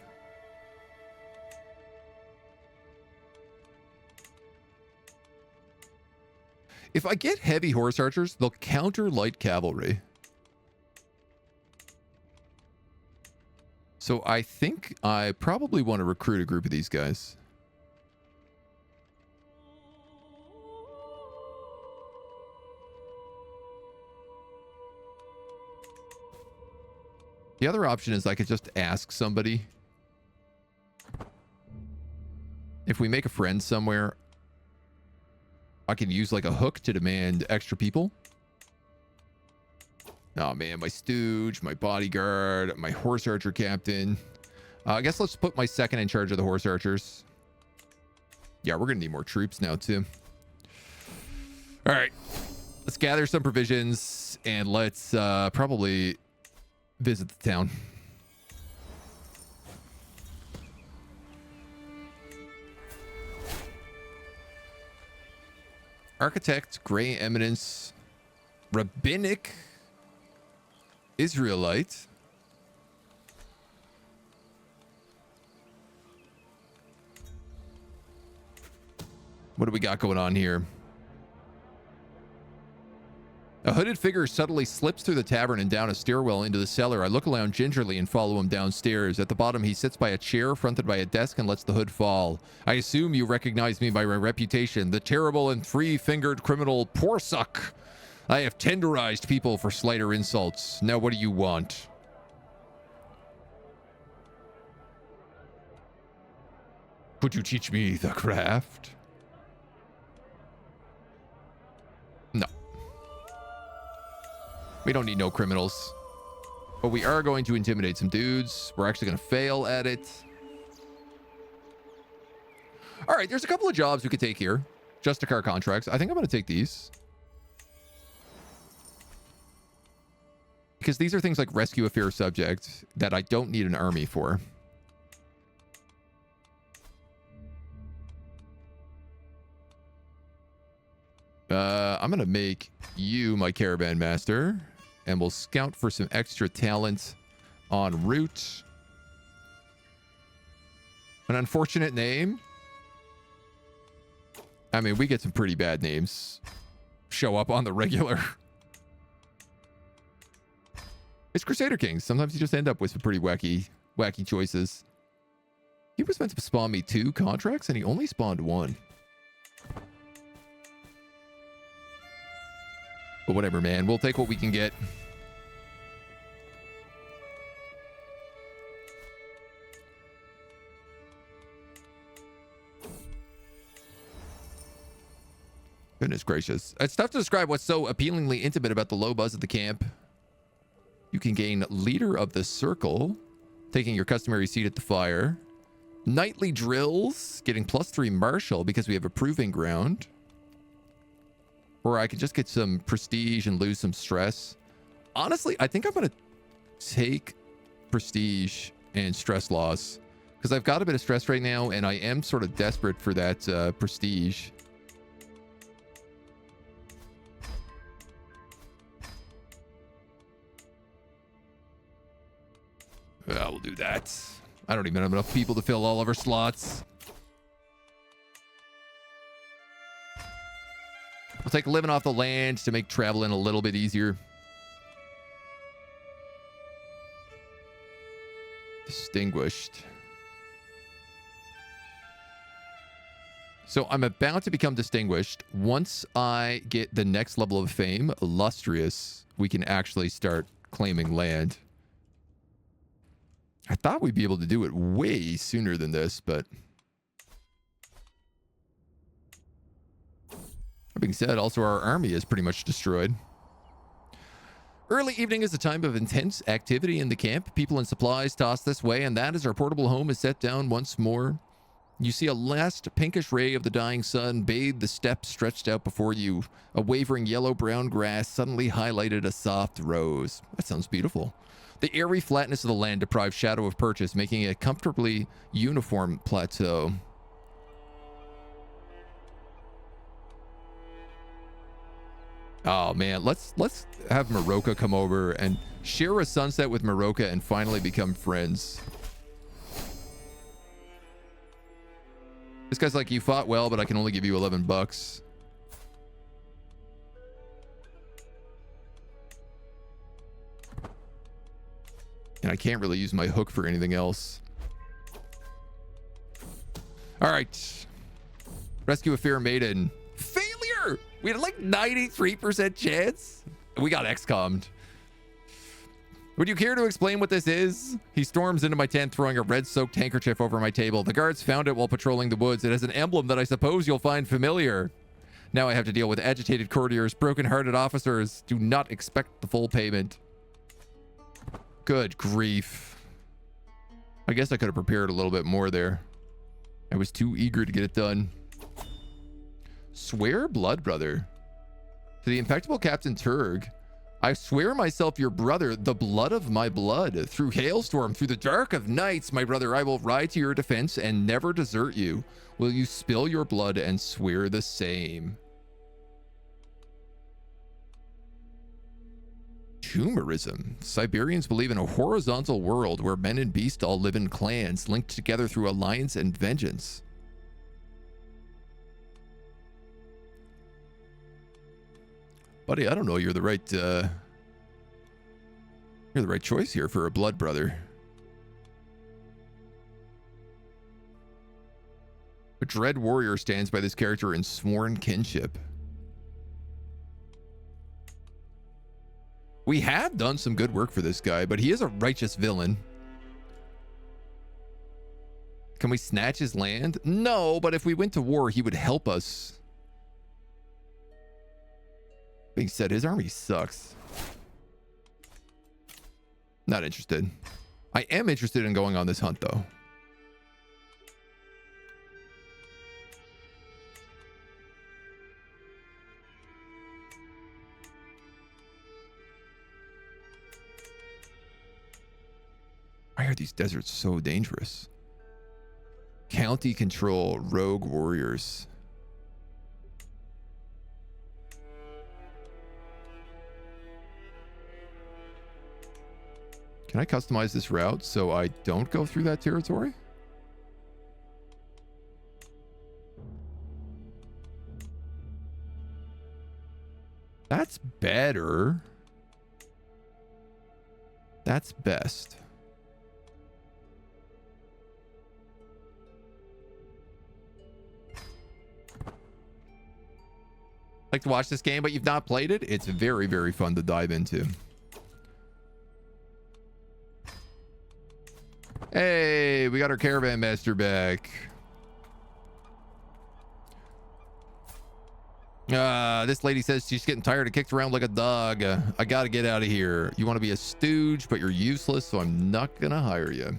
If I get heavy horse archers, they'll counter light cavalry. So I think I probably want to recruit a group of these guys. The other option is I could just ask somebody. If we make a friend somewhere, I can use like a hook to demand extra people. Oh man, my stooge, my bodyguard, my horse archer captain. I guess let's put my second in charge of the horse archers. Yeah, we're gonna need more troops now too. All right, let's gather some provisions and let's probably visit the town. Architect, Gray Eminence, Rabbinic, Israelite. What do we got going on here? A hooded figure subtly slips through the tavern and down a stairwell into the cellar. I look around gingerly and follow him downstairs. At the bottom, he sits by a chair fronted by a desk and lets the hood fall. I assume you recognize me by my reputation, the terrible and three-fingered criminal Porsuck. I have tenderized people for slighter insults. Now what do you want? Could you teach me the craft? No. We don't need no criminals. But we are going to intimidate some dudes. We're actually going to fail at it. All right, there's a couple of jobs we could take here. Justicar contracts. I think I'm going to take these. Because these are things like rescue a fair subject that I don't need an army for. I'm going to make you my caravan master. And we'll scout for some extra talent en route. An unfortunate name. I mean, we get some pretty bad names show up on the regular. It's Crusader Kings. Sometimes you just end up with some pretty wacky choices. He was meant to spawn me 2 contracts and he only spawned 1. But whatever, man. We'll take what we can get. Goodness gracious. It's tough to describe what's so appealingly intimate about the low buzz of the camp. You can gain leader of the circle, taking your customary seat at the fire. Nightly drills, getting +3 martial because we have a proving ground. Or I could just get some prestige and lose some stress. Honestly, I think I'm going to take prestige and stress loss because I've got a bit of stress right now and I am sort of desperate for that prestige. We'll do that. I don't even have enough people to fill all of our slots. We'll take living off the land to make traveling a little bit easier. Distinguished. So I'm about to become distinguished. Once I get the next level of fame, illustrious, we can actually start claiming land. I thought we'd be able to do it way sooner than this, but that being said, also our army is pretty much destroyed. Early evening is a time of intense activity in the camp. People and supplies tossed this way and that as our portable home is set down once more. You see a last pinkish ray of the dying sun bathe the steppe stretched out before you. A wavering yellow-brown grass suddenly highlighted a soft rose. That sounds beautiful. The airy flatness of the land deprives shadow of purchase, making it a comfortably uniform plateau. Oh man, let's have Maroka come over and share a sunset with Maroka and finally become friends. This guy's like, you fought well, but I can only give you $11. And I can't really use my hook for anything else. All right. Rescue a fair maiden. Failure! We had like 93% chance. We got XCOM'd. Would you care to explain what this is? He storms into my tent, throwing a red-soaked handkerchief over my table. The guards found it while patrolling the woods. It has an emblem that I suppose you'll find familiar. Now I have to deal with agitated courtiers, broken-hearted officers. Do not expect the full payment. Good grief. I guess I could have prepared a little bit more there. I was too eager to get it done. Swear blood brother. To the impeccable Captain Turg, I swear myself your brother, the blood of my blood. Through hailstorm, through the dark of nights, my brother, I will ride to your defense and never desert you. Will you spill your blood and swear the same? Tumorism. Siberians believe in a horizontal world where men and beasts all live in clans, linked together through alliance and vengeance. Buddy, I don't know. You're the right choice here for a blood brother. A dread warrior stands by this character in sworn kinship. We have done some good work for this guy, but he is a righteous villain. Can we snatch his land? No, but if we went to war, he would help us. Being said, his army sucks. Not interested. I am interested in going on this hunt, though. Why are these deserts so dangerous? County control, rogue warriors. Can I customize this route so I don't go through that territory? That's better. That's best. Like to watch this game, but you've not played it? It's very, very fun to dive into. Hey, we got our caravan master back. This lady says she's getting tired of kicked around like a dog. I gotta get out of here. You want to be a stooge, but you're useless, so I'm not gonna hire you.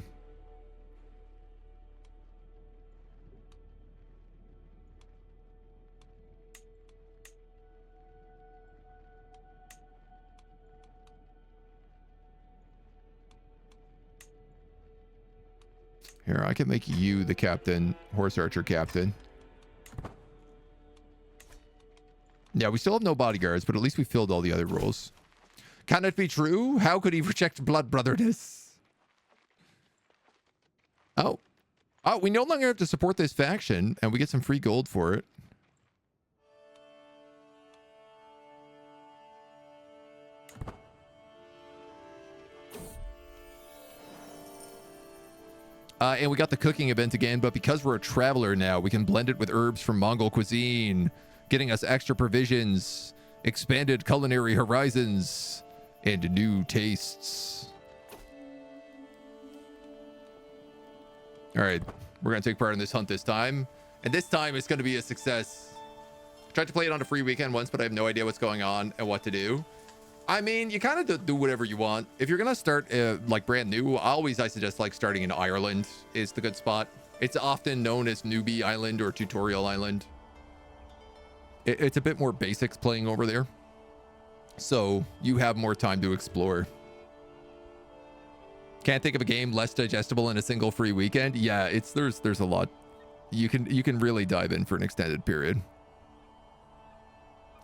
Here, I can make you the captain, horse archer captain. Yeah, we still have no bodyguards, but at least we filled all the other roles. Can it be true? How could he reject blood brotherness? Oh. Oh, we no longer have to support this faction, and we get some free gold for it. And we got the cooking event again, but because we're a traveler now, we can blend it with herbs from Mongol cuisine, getting us extra provisions, expanded culinary horizons, and new tastes. All right, we're going to take part in this hunt this time. And this time it's going to be a success. I tried to play it on a free weekend once, but I have no idea what's going on and what to do. I mean, you kind of do whatever you want. If you're going to start like brand new, I suggest like starting in Ireland is the good spot. It's often known as Newbie Island or Tutorial Island. It's a bit more basics playing over there. So you have more time to explore. Can't think of a game less digestible in a single free weekend. Yeah, there's a lot. You can really dive in for an extended period.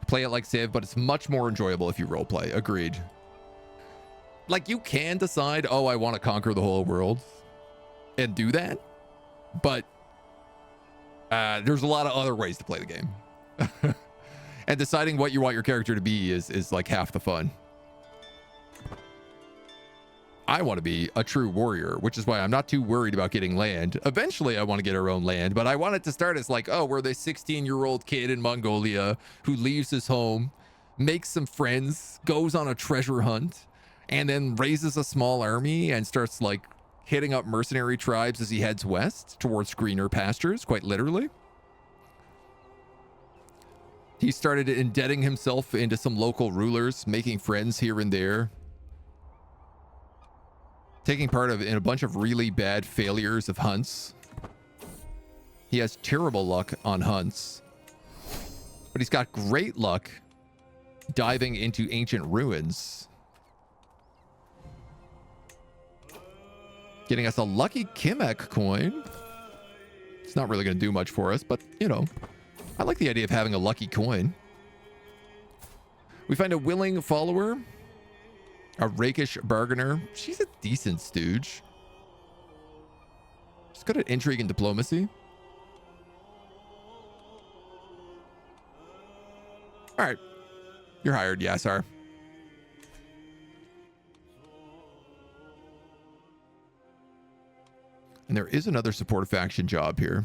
Play it like Civ, but it's much more enjoyable if you roleplay. Agreed. Like, you can decide, oh, I want to conquer the whole world and do that, but there's a lot of other ways to play the game. And deciding what you want your character to be is like half the fun. I want to be a true warrior, which is why I'm not too worried about getting land. Eventually, I want to get our own land, but I want it to start as like, oh, we're the 16-year-old kid in Mongolia who leaves his home, makes some friends, goes on a treasure hunt, and then raises a small army and starts like hitting up mercenary tribes as he heads west towards greener pastures, quite literally. He started indebting himself into some local rulers, making friends here and there. Taking part in a bunch of really bad failures of hunts. He has terrible luck on hunts. But he's got great luck diving into ancient ruins. Getting us a lucky Kimek coin. It's not really going to do much for us, but, you know, I like the idea of having a lucky coin. We find a willing follower. A rakish bargainer. She's a decent stooge. She's good at intrigue and diplomacy. All right. You're hired, Yassar. And there is another support faction job here.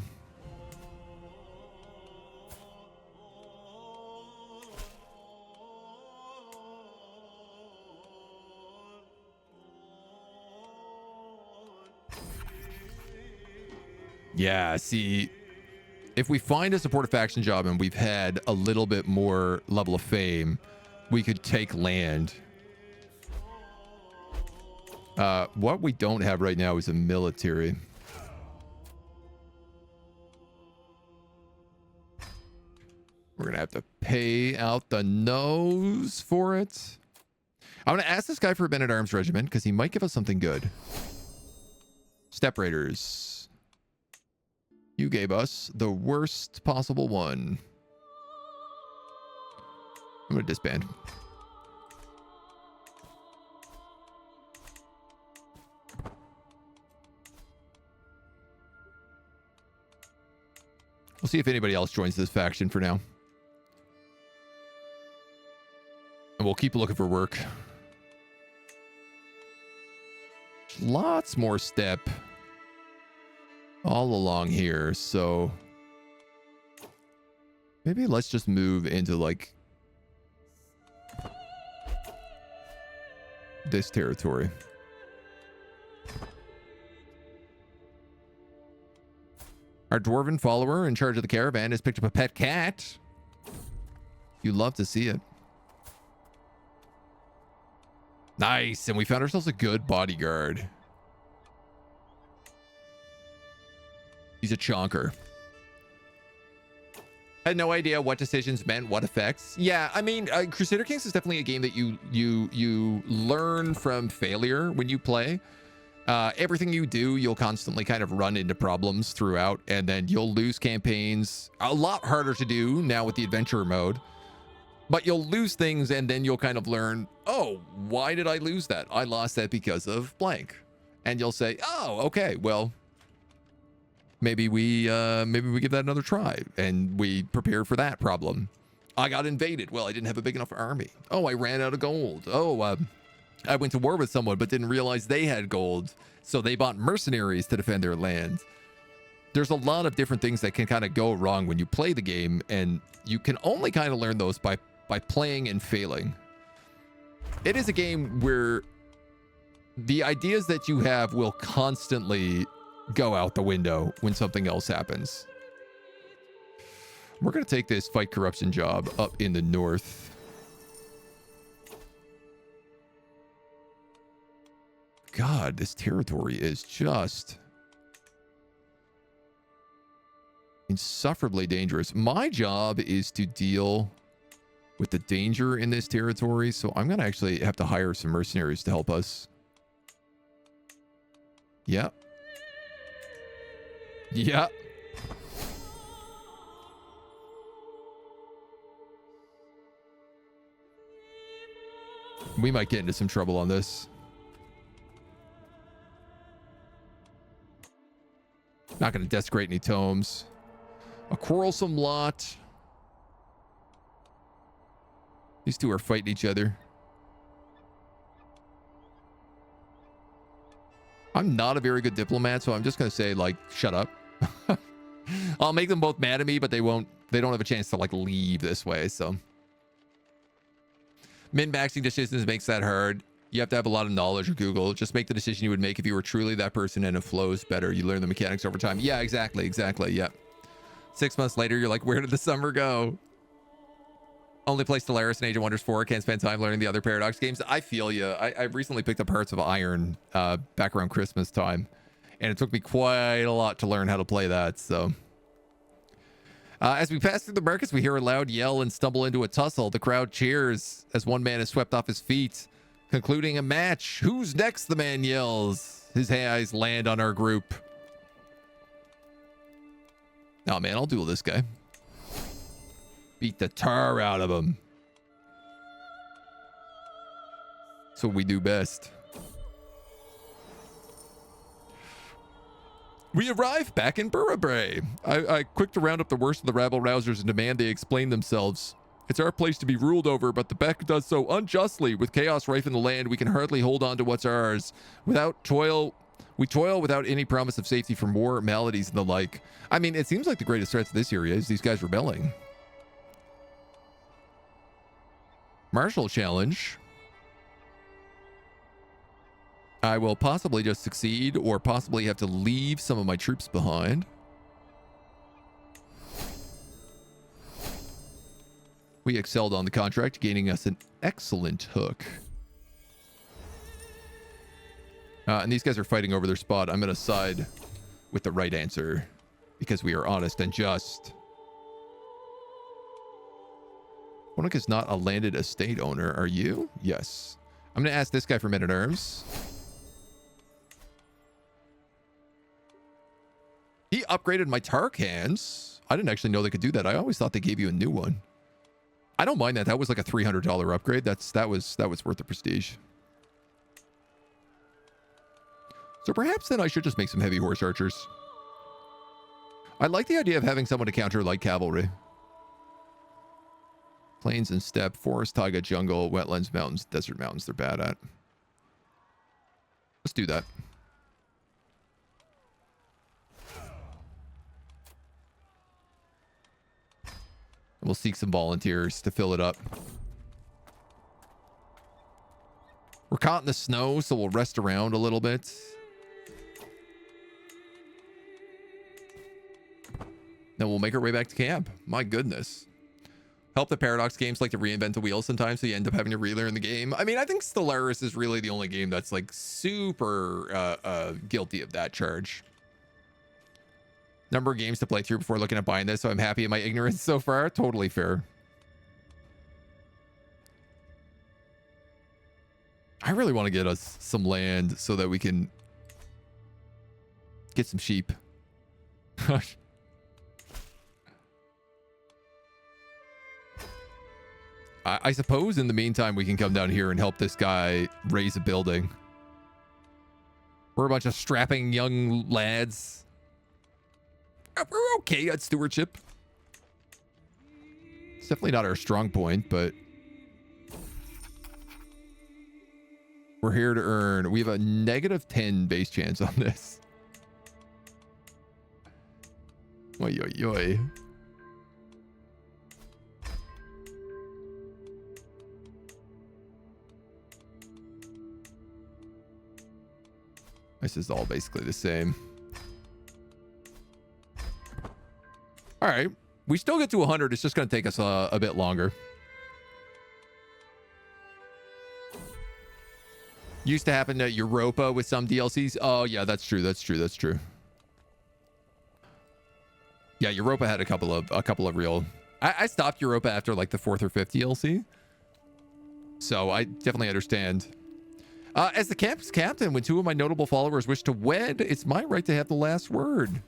Yeah, see, if we find a supportive faction job and we've had a little bit more level of fame, we could take land. What we don't have right now is a military. We're going to have to pay out the nose for it. I'm going to ask this guy for a men-at-arms regiment because he might give us something good. Steppe Raiders. You gave us the worst possible one. I'm going to disband. We'll see if anybody else joins this faction for now. And we'll keep looking for work. Lots more steppe all along here, so maybe let's just move into like this territory. Our dwarven follower in charge of the caravan has picked up a pet cat. You love to see it. Nice. And we found ourselves a good bodyguard. He's a chonker. I had no idea what decisions meant what effects. Yeah, I mean, Crusader Kings is definitely a game that you learn from failure when you play. Everything you do, you'll constantly kind of run into problems throughout, and then you'll lose campaigns. A lot harder to do now with the adventure mode. But you'll lose things, and then you'll kind of learn, oh, why did I lose that? I lost that because of blank. And you'll say, oh, okay, well, maybe we give that another try, and we prepare for that problem. I got invaded. Well, I didn't have a big enough army. Oh, I ran out of gold. Oh, I went to war with someone, but didn't realize they had gold, so they bought mercenaries to defend their land. There's a lot of different things that can kind of go wrong when you play the game, and you can only kind of learn those by playing and failing. It is a game where the ideas that you have will constantly go out the window when something else happens. We're going to take this fight corruption job up in the north. God, this territory is just insufferably dangerous. My job is to deal with the danger in this territory, so I'm gonna actually have to hire some mercenaries to help us. Yep. Yep. We might get into some trouble on this. Not gonna desecrate any tomes. A quarrelsome lot. These two are fighting each other. I'm not a very good diplomat, so I'm just going to say, like, shut up. I'll make them both mad at me, but they don't have a chance to, like, leave this way, so. Min-maxing decisions makes that hard. You have to have a lot of knowledge or Google. Just make the decision you would make if you were truly that person and it flows better. You learn the mechanics over time. Yeah, exactly, yeah. 6 months later, you're like, where did the summer go? Only play Stellaris and Age of Wonders 4. Can't spend time learning the other Paradox games. I feel you. I recently picked up Hearts of Iron back around Christmas time, and it took me quite a lot to learn how to play that. So, as we pass through the markets, we hear a loud yell and stumble into a tussle. The crowd cheers as one man is swept off his feet, concluding a match. Who's next? The man yells. His eyes land on our group. Oh man, I'll duel this guy. Beat the tar out of him. That's what we do best. We arrive back in Burabray. I quick to round up the worst of the rabble rousers and demand they explain themselves. It's our place to be ruled over, but the Beck does so unjustly. With chaos rife in the land, we can hardly hold on to what's ours. We toil without any promise of safety from war, maladies, and the like. I mean, it seems like the greatest threat to this area is these guys rebelling. Martial challenge. I will possibly just succeed or possibly have to leave some of my troops behind. We excelled on the contract, gaining us an excellent hook. And these guys are fighting over their spot. I'm going to side with the right answer because we are honest and just. Wonik is not a landed estate owner. Are you? Yes. I'm going to ask this guy for men-at-arms. He upgraded my Tarkans. I didn't actually know they could do that. I always thought they gave you a new one. I don't mind that. That was like a $300 upgrade. That was worth the prestige. So perhaps then I should just make some heavy horse archers. I like the idea of having someone to counter light cavalry. Plains and steppe, forest, taiga, jungle, wetlands, mountains, desert mountains they're bad at. Let's do that. And we'll seek some volunteers to fill it up. We're caught in the snow, so we'll rest around a little bit. Then we'll make our way back to camp. My goodness. help the Paradox games like to reinvent the wheel sometimes, so you end up having to relearn the game. I mean, I think Stellaris is really the only game that's like super guilty of that charge. Number of games to play through before looking at buying this, so I'm happy in my ignorance so far. Totally fair. I really want to get us some land so that we can get some sheep. I suppose in the meantime, we can come down here and help this guy raise a building. We're a bunch of strapping young lads. We're okay at stewardship. It's definitely not our strong point, but we're here to earn. We have a -10 base chance on this. Oi, oi, oi. This is all basically the same. All right. We still get to 100. It's just going to take us a bit longer. Used to happen to Europa with some DLCs. Oh, yeah, that's true. That's true. That's true. Yeah, Europa had a couple of real... I stopped Europa after like the 4th or 5th DLC. So I definitely understand. As the camp's captain, when 2 of my notable followers wish to wed, it's my right to have the last word.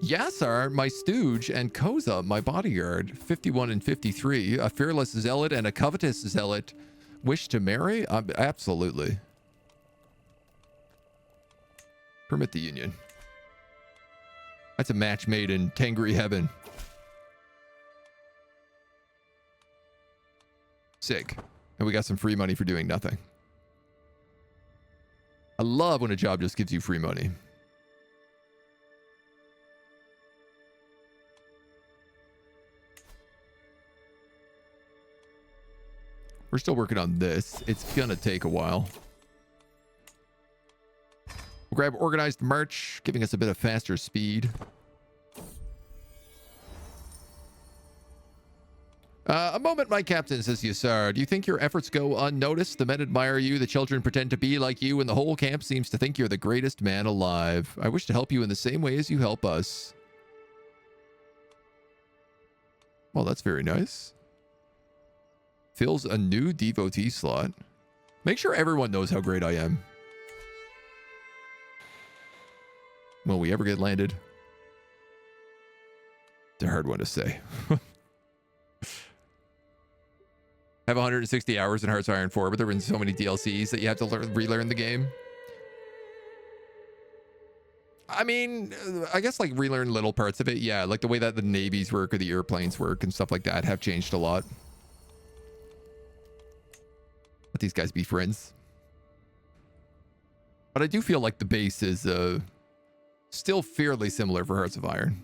Yassar, my stooge, and Koza, my bodyguard, 51 and 53, a fearless zealot and a covetous zealot, wish to marry? Absolutely. Permit the union. That's a match made in Tangri heaven. Sick. And we got some free money for doing nothing. I love when a job just gives you free money. We're still working on this. It's gonna take a while. We'll grab organized march, giving us a bit of faster speed. A moment, my captain, says Yassar. Do you think your efforts go unnoticed? The men admire you, the children pretend to be like you, and the whole camp seems to think you're the greatest man alive. I wish to help you in the same way as you help us. Well, that's very nice. Fills a new devotee slot. Make sure everyone knows how great I am. Will we ever get landed? It's a hard one to say. I have 160 hours in Hearts of Iron 4, but there have been so many DLCs that you have to relearn the game. I mean, I guess like relearn little parts of it. Yeah, like the way that the navies work or the airplanes work and stuff like that have changed a lot. Let these guys be friends. But I do feel like the base is still fairly similar for Hearts of Iron.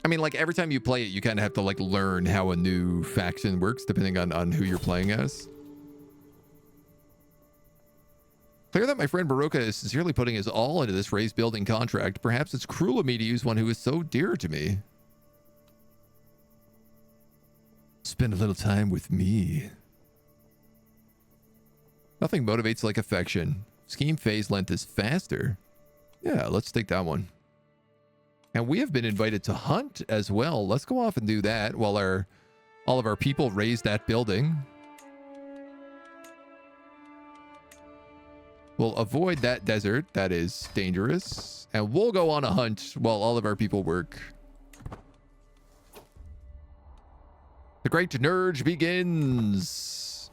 I mean, like every time you play it, you kind of have to like learn how a new faction works depending on who you're playing as. Clear that my friend Baroka is sincerely putting his all into this raised building contract. Perhaps it's cruel of me to use one who is so dear to me. Spend a little time with me. Nothing motivates like affection. Scheme phase length is faster. Yeah, let's take that one. And we have been invited to hunt as well. Let's go off and do that while all of our people raise that building. We'll avoid that desert. That is dangerous. And we'll go on a hunt while all of our people work. The Great Nurge begins.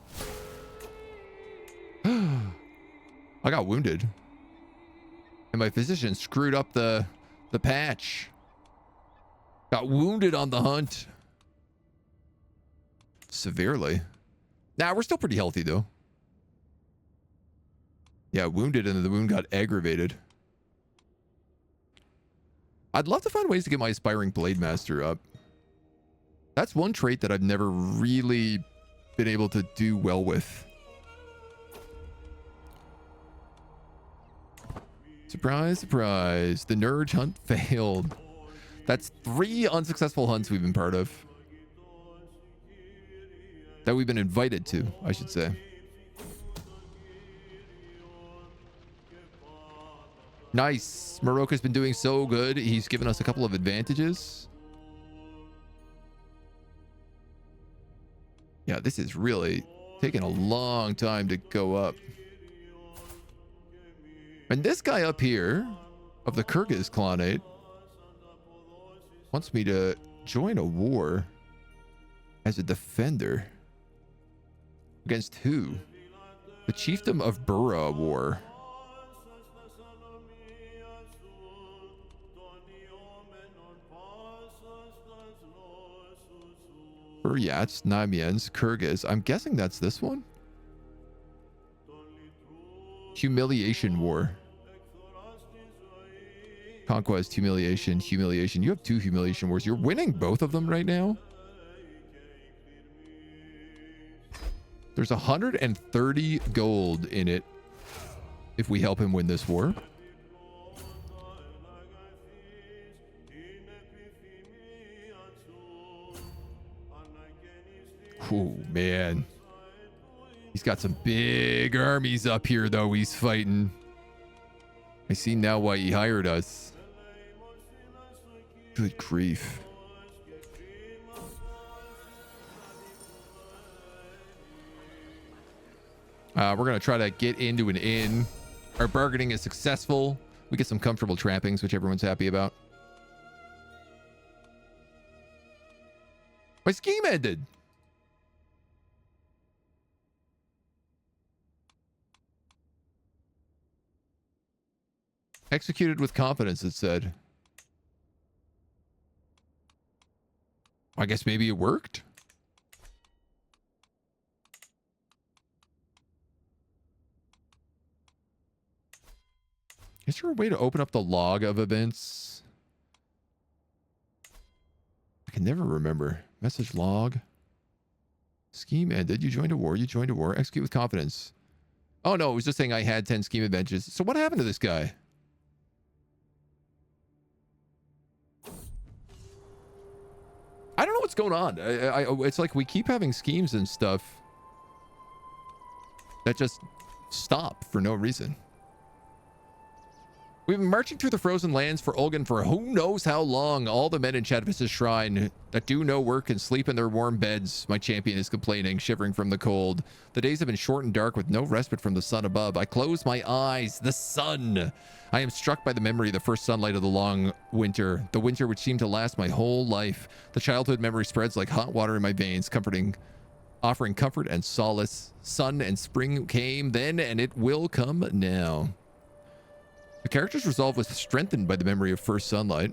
I got wounded. And my physician screwed up the patch. Got wounded on the hunt. Severely. Nah, we're still pretty healthy though. Yeah, wounded and the wound got aggravated. I'd love to find ways to get my Aspiring Blade Master up. That's one trait that I've never really been able to do well with. Surprise, surprise. The Nurge hunt failed. That's 3 unsuccessful hunts we've been part of. That we've been invited to, I should say. Nice. Morocco's been doing so good. He's given us a couple of advantages. Yeah, this is really taking a long time to go up. And this guy up here of the Kyrgyz Khanate wants me to join a war as a defender. Against who? The Chiefdom of Bura War. Buryats, Namians, Kyrgyz. I'm guessing that's this one. Humiliation War. Conquest, humiliation, humiliation. You have 2 humiliation wars. You're winning both of them right now. There's 130 gold in it if we help him win this war. Oh, man. He's got some big armies up here, though, he's fighting. I see now why he hired us. Good grief. We're going to try to get into an inn. Our bargaining is successful. We get some comfortable trappings, which everyone's happy about. My scheme ended. Executed with confidence, it said. I guess maybe it worked. Is there a way to open up the log of events? I can never remember. Message log. Scheme ended. You joined a war. You joined a war. Execute with confidence. Oh, no. It was just saying I had 10 scheme adventures. So what happened to this guy? I don't know what's going on. It's like we keep having schemes and stuff that just stop for no reason. We've been marching through the frozen lands for Olgan for who knows how long. All the men in Chadvis's shrine that do no work and sleep in their warm beds. My champion is complaining, shivering from the cold. The days have been short and dark with no respite from the sun above. I close my eyes. The sun. I am struck by the memory of the first sunlight of the long winter. The winter which seemed to last my whole life. The childhood memory spreads like hot water in my veins, offering comfort and solace. Sun and spring came then, and it will come now. The character's resolve was strengthened by the memory of first sunlight.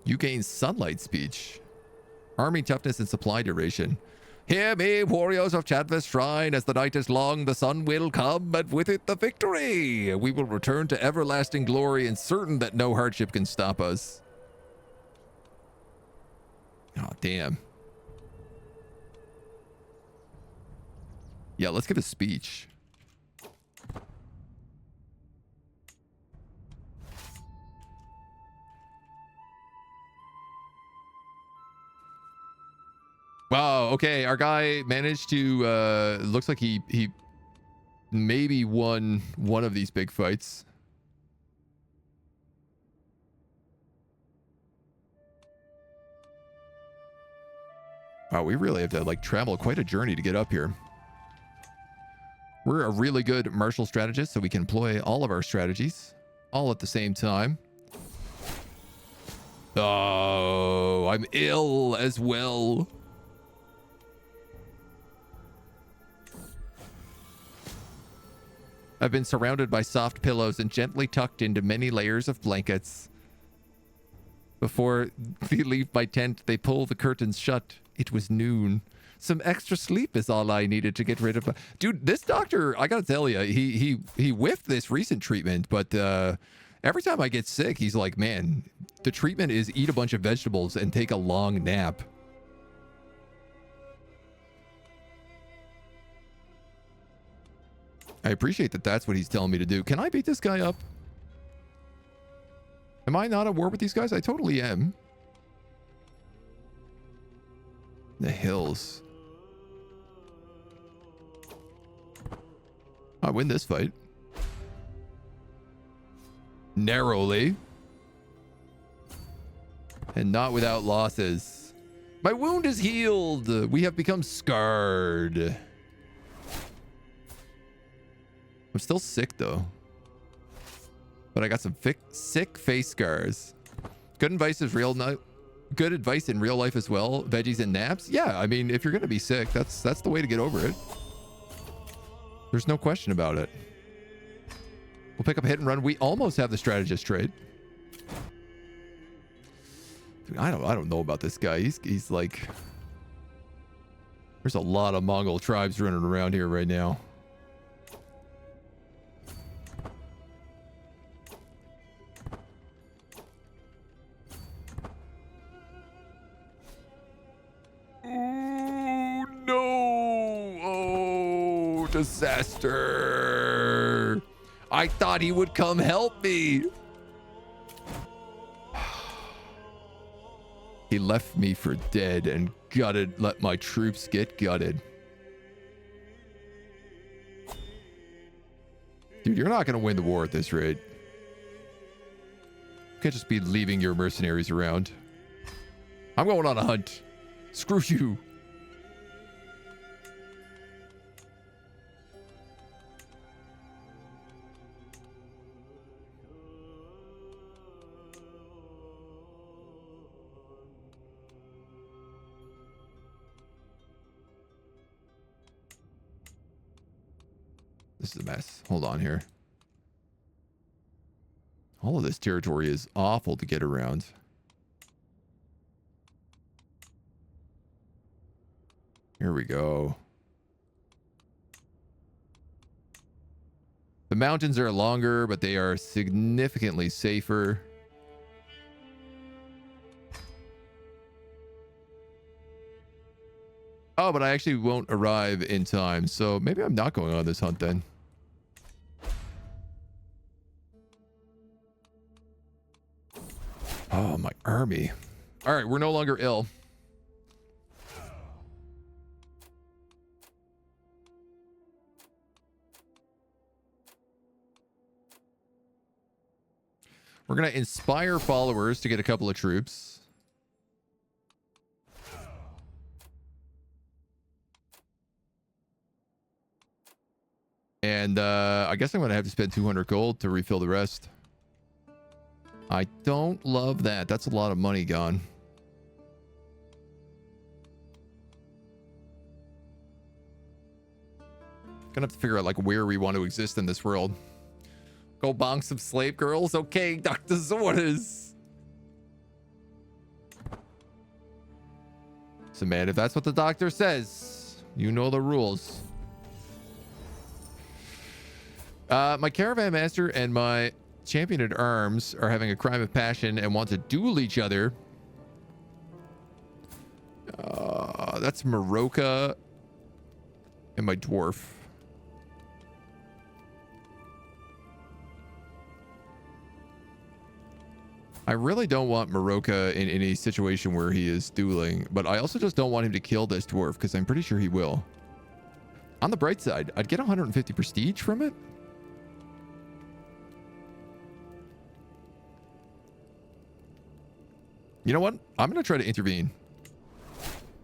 You gain sunlight speech. Army toughness and supply duration. Hear me, warriors of Chadvis Shrine, as the night is long, the sun will come, and with it the victory. We will return to everlasting glory and certain that no hardship can stop us. Oh, damn. Yeah, let's give a speech. Wow, okay, our guy managed to, looks like he maybe won one of these big fights. Wow, we really have to, like, travel quite a journey to get up here. We're a really good martial strategist, so we can employ all of our strategies, all at the same time. Oh, I'm ill as well. I've been surrounded by soft pillows and gently tucked into many layers of blankets. Before they leave my tent, they pull the curtains shut. It was noon. Some extra sleep is all I needed to get rid of. Dude, this doctor, I gotta tell you, he whiffed this recent treatment, but every time I get sick, he's like, man, the treatment is eat a bunch of vegetables and take a long nap. I appreciate that that's what he's telling me to do. Can I beat this guy up? Am I not at war with these guys? I totally am. The hills. I win this fight. Narrowly. And not without losses. My wound is healed. We have become scarred. I'm still sick though. But I got some sick face scars. Good advice is good advice in real life as well. Veggies and naps. Yeah, I mean, if you're gonna be sick, that's the way to get over it. There's no question about it. We'll pick up hit and run. We almost have the strategist trait. Dude, I don't know about this guy. He's like, there's a lot of Mongol tribes running around here right now. Oh no! Oh, disaster! I thought he would come help me. He left me for dead and let my troops get gutted. Dude, you're not going to win the war at this rate. You can't just be leaving your mercenaries around. I'm going on a hunt. Screw you. This is a mess. Hold on here. All of this territory is awful to get around. Here we go. The mountains are longer, but they are significantly safer. Oh, but I actually won't arrive in time, so maybe I'm not going on this hunt then. Oh, my army. All right, we're no longer ill. We're going to inspire followers to get a couple of troops. And I guess I'm going to have to spend 200 gold to refill the rest. I don't love that. That's a lot of money gone. Gonna have to figure out like where we want to exist in this world. Go bonk some slave girls? Okay, doctor's orders. So man, if that's what the doctor says, you know the rules. My caravan master and my champion at arms are having a crime of passion and want to duel each other. That's Maroka and my dwarf. I really don't want Maroka in any situation where he is dueling, but I also just don't want him to kill this dwarf because I'm pretty sure he will. On the bright side, I'd get 150 prestige from it. You know what? I'm going to try to intervene.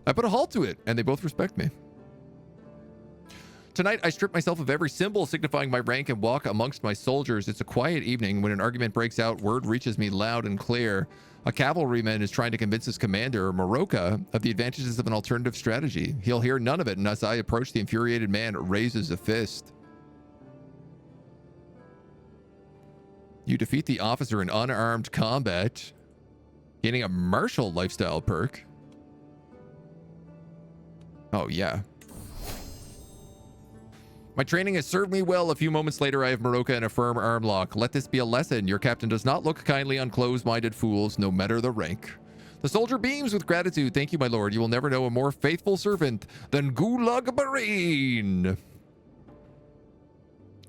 I put a halt to it, and they both respect me. Tonight, I strip myself of every symbol signifying my rank and walk amongst my soldiers. It's a quiet evening. When an argument breaks out, word reaches me loud and clear. A cavalryman is trying to convince his commander, Maroka, of the advantages of an alternative strategy. He'll hear none of it, and as I approach, the infuriated man raises a fist. You defeat the officer in unarmed combat, gaining a martial lifestyle perk. Oh, yeah. My training has served me well. A few moments later, I have Maroka in a firm arm lock. Let this be a lesson. Your captain does not look kindly on closed-minded fools, no matter the rank. The soldier beams with gratitude. Thank you, my lord. You will never know a more faithful servant than Gulag Marine.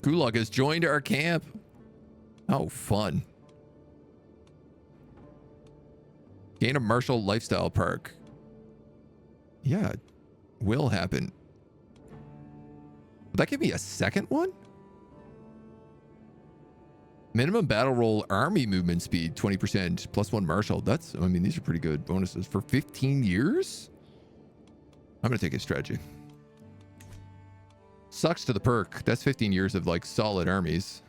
Gulag has joined our camp. Oh, fun. Gain a martial lifestyle perk. Yeah, it will happen. Would that give me a second one? Minimum battle roll army movement speed, 20%, +1 martial. That's, I mean, these are pretty good bonuses. For 15 years? I'm going to take a strategy. Sucks to the perk. That's 15 years of like solid armies.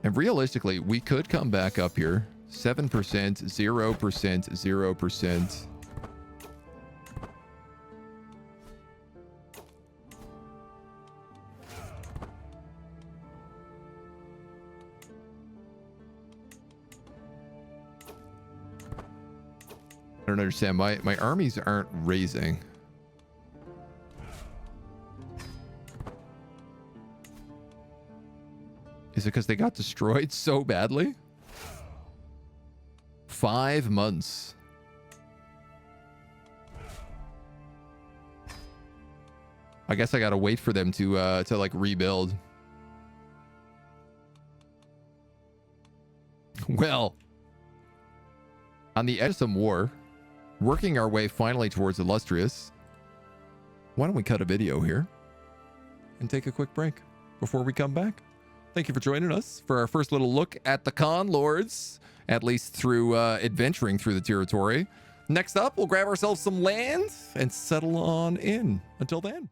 And realistically, we could come back up here. 7%, 0%, 0%. I don't understand. My armies aren't raising. Is it because they got destroyed so badly? 5 months. I guess I gotta wait for them to like rebuild. Well, on the edge of some war, working our way finally towards illustrious. Why don't we cut a video here and take a quick break before we come back? Thank you for joining us for our first little look at the Con Lords, at least through adventuring through the territory. Next up, we'll grab ourselves some land and settle on in. Until then.